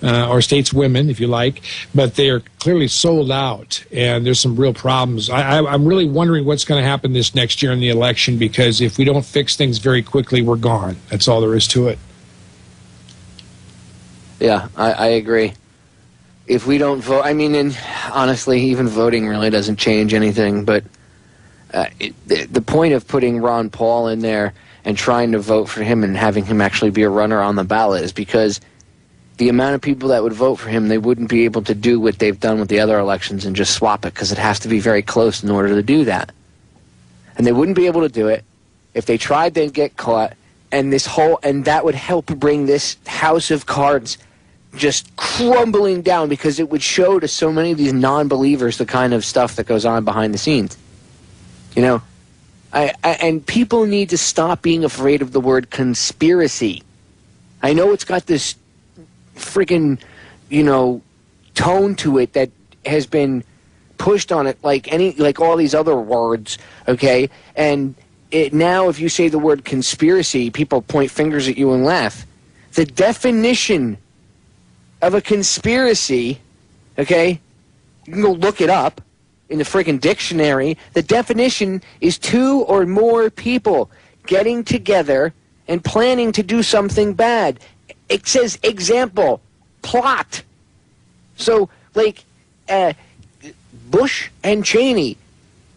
or stateswomen, if you like, but they are clearly sold out, and there's some real problems. I'm really wondering what's going to happen this next year in the election, because if we don't fix things very quickly, we're gone. That's all there is to it. Yeah, I agree. If we don't vote, I mean, and honestly, even voting really doesn't change anything, but the point of putting Ron Paul in there and trying to vote for him and having him actually be a runner on the ballot is because the amount of people that would vote for him, they wouldn't be able to do what they've done with the other elections and just swap it, because it has to be very close in order to do that. And they wouldn't be able to do it. If they tried, they'd get caught, and that would help bring this house of cards just crumbling down, because it would show to so many of these non-believers the kind of stuff that goes on behind the scenes. And people need to stop being afraid of the word conspiracy. I know it's got this freaking, tone to it that has been pushed on it like all these other words, okay? And now if you say the word conspiracy, people point fingers at you and laugh. The definition of a conspiracy, okay, you can go look it up in the friggin' dictionary. The definition is two or more people getting together and planning to do something bad. It says example, plot, So, like, Bush and Cheney,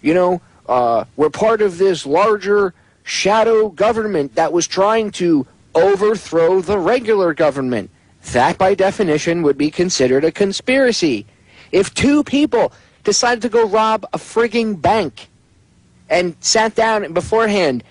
were part of this larger shadow government that was trying to overthrow the regular government. That, by definition, would be considered a conspiracy. If two people decided to go rob a frigging bank and sat down beforehand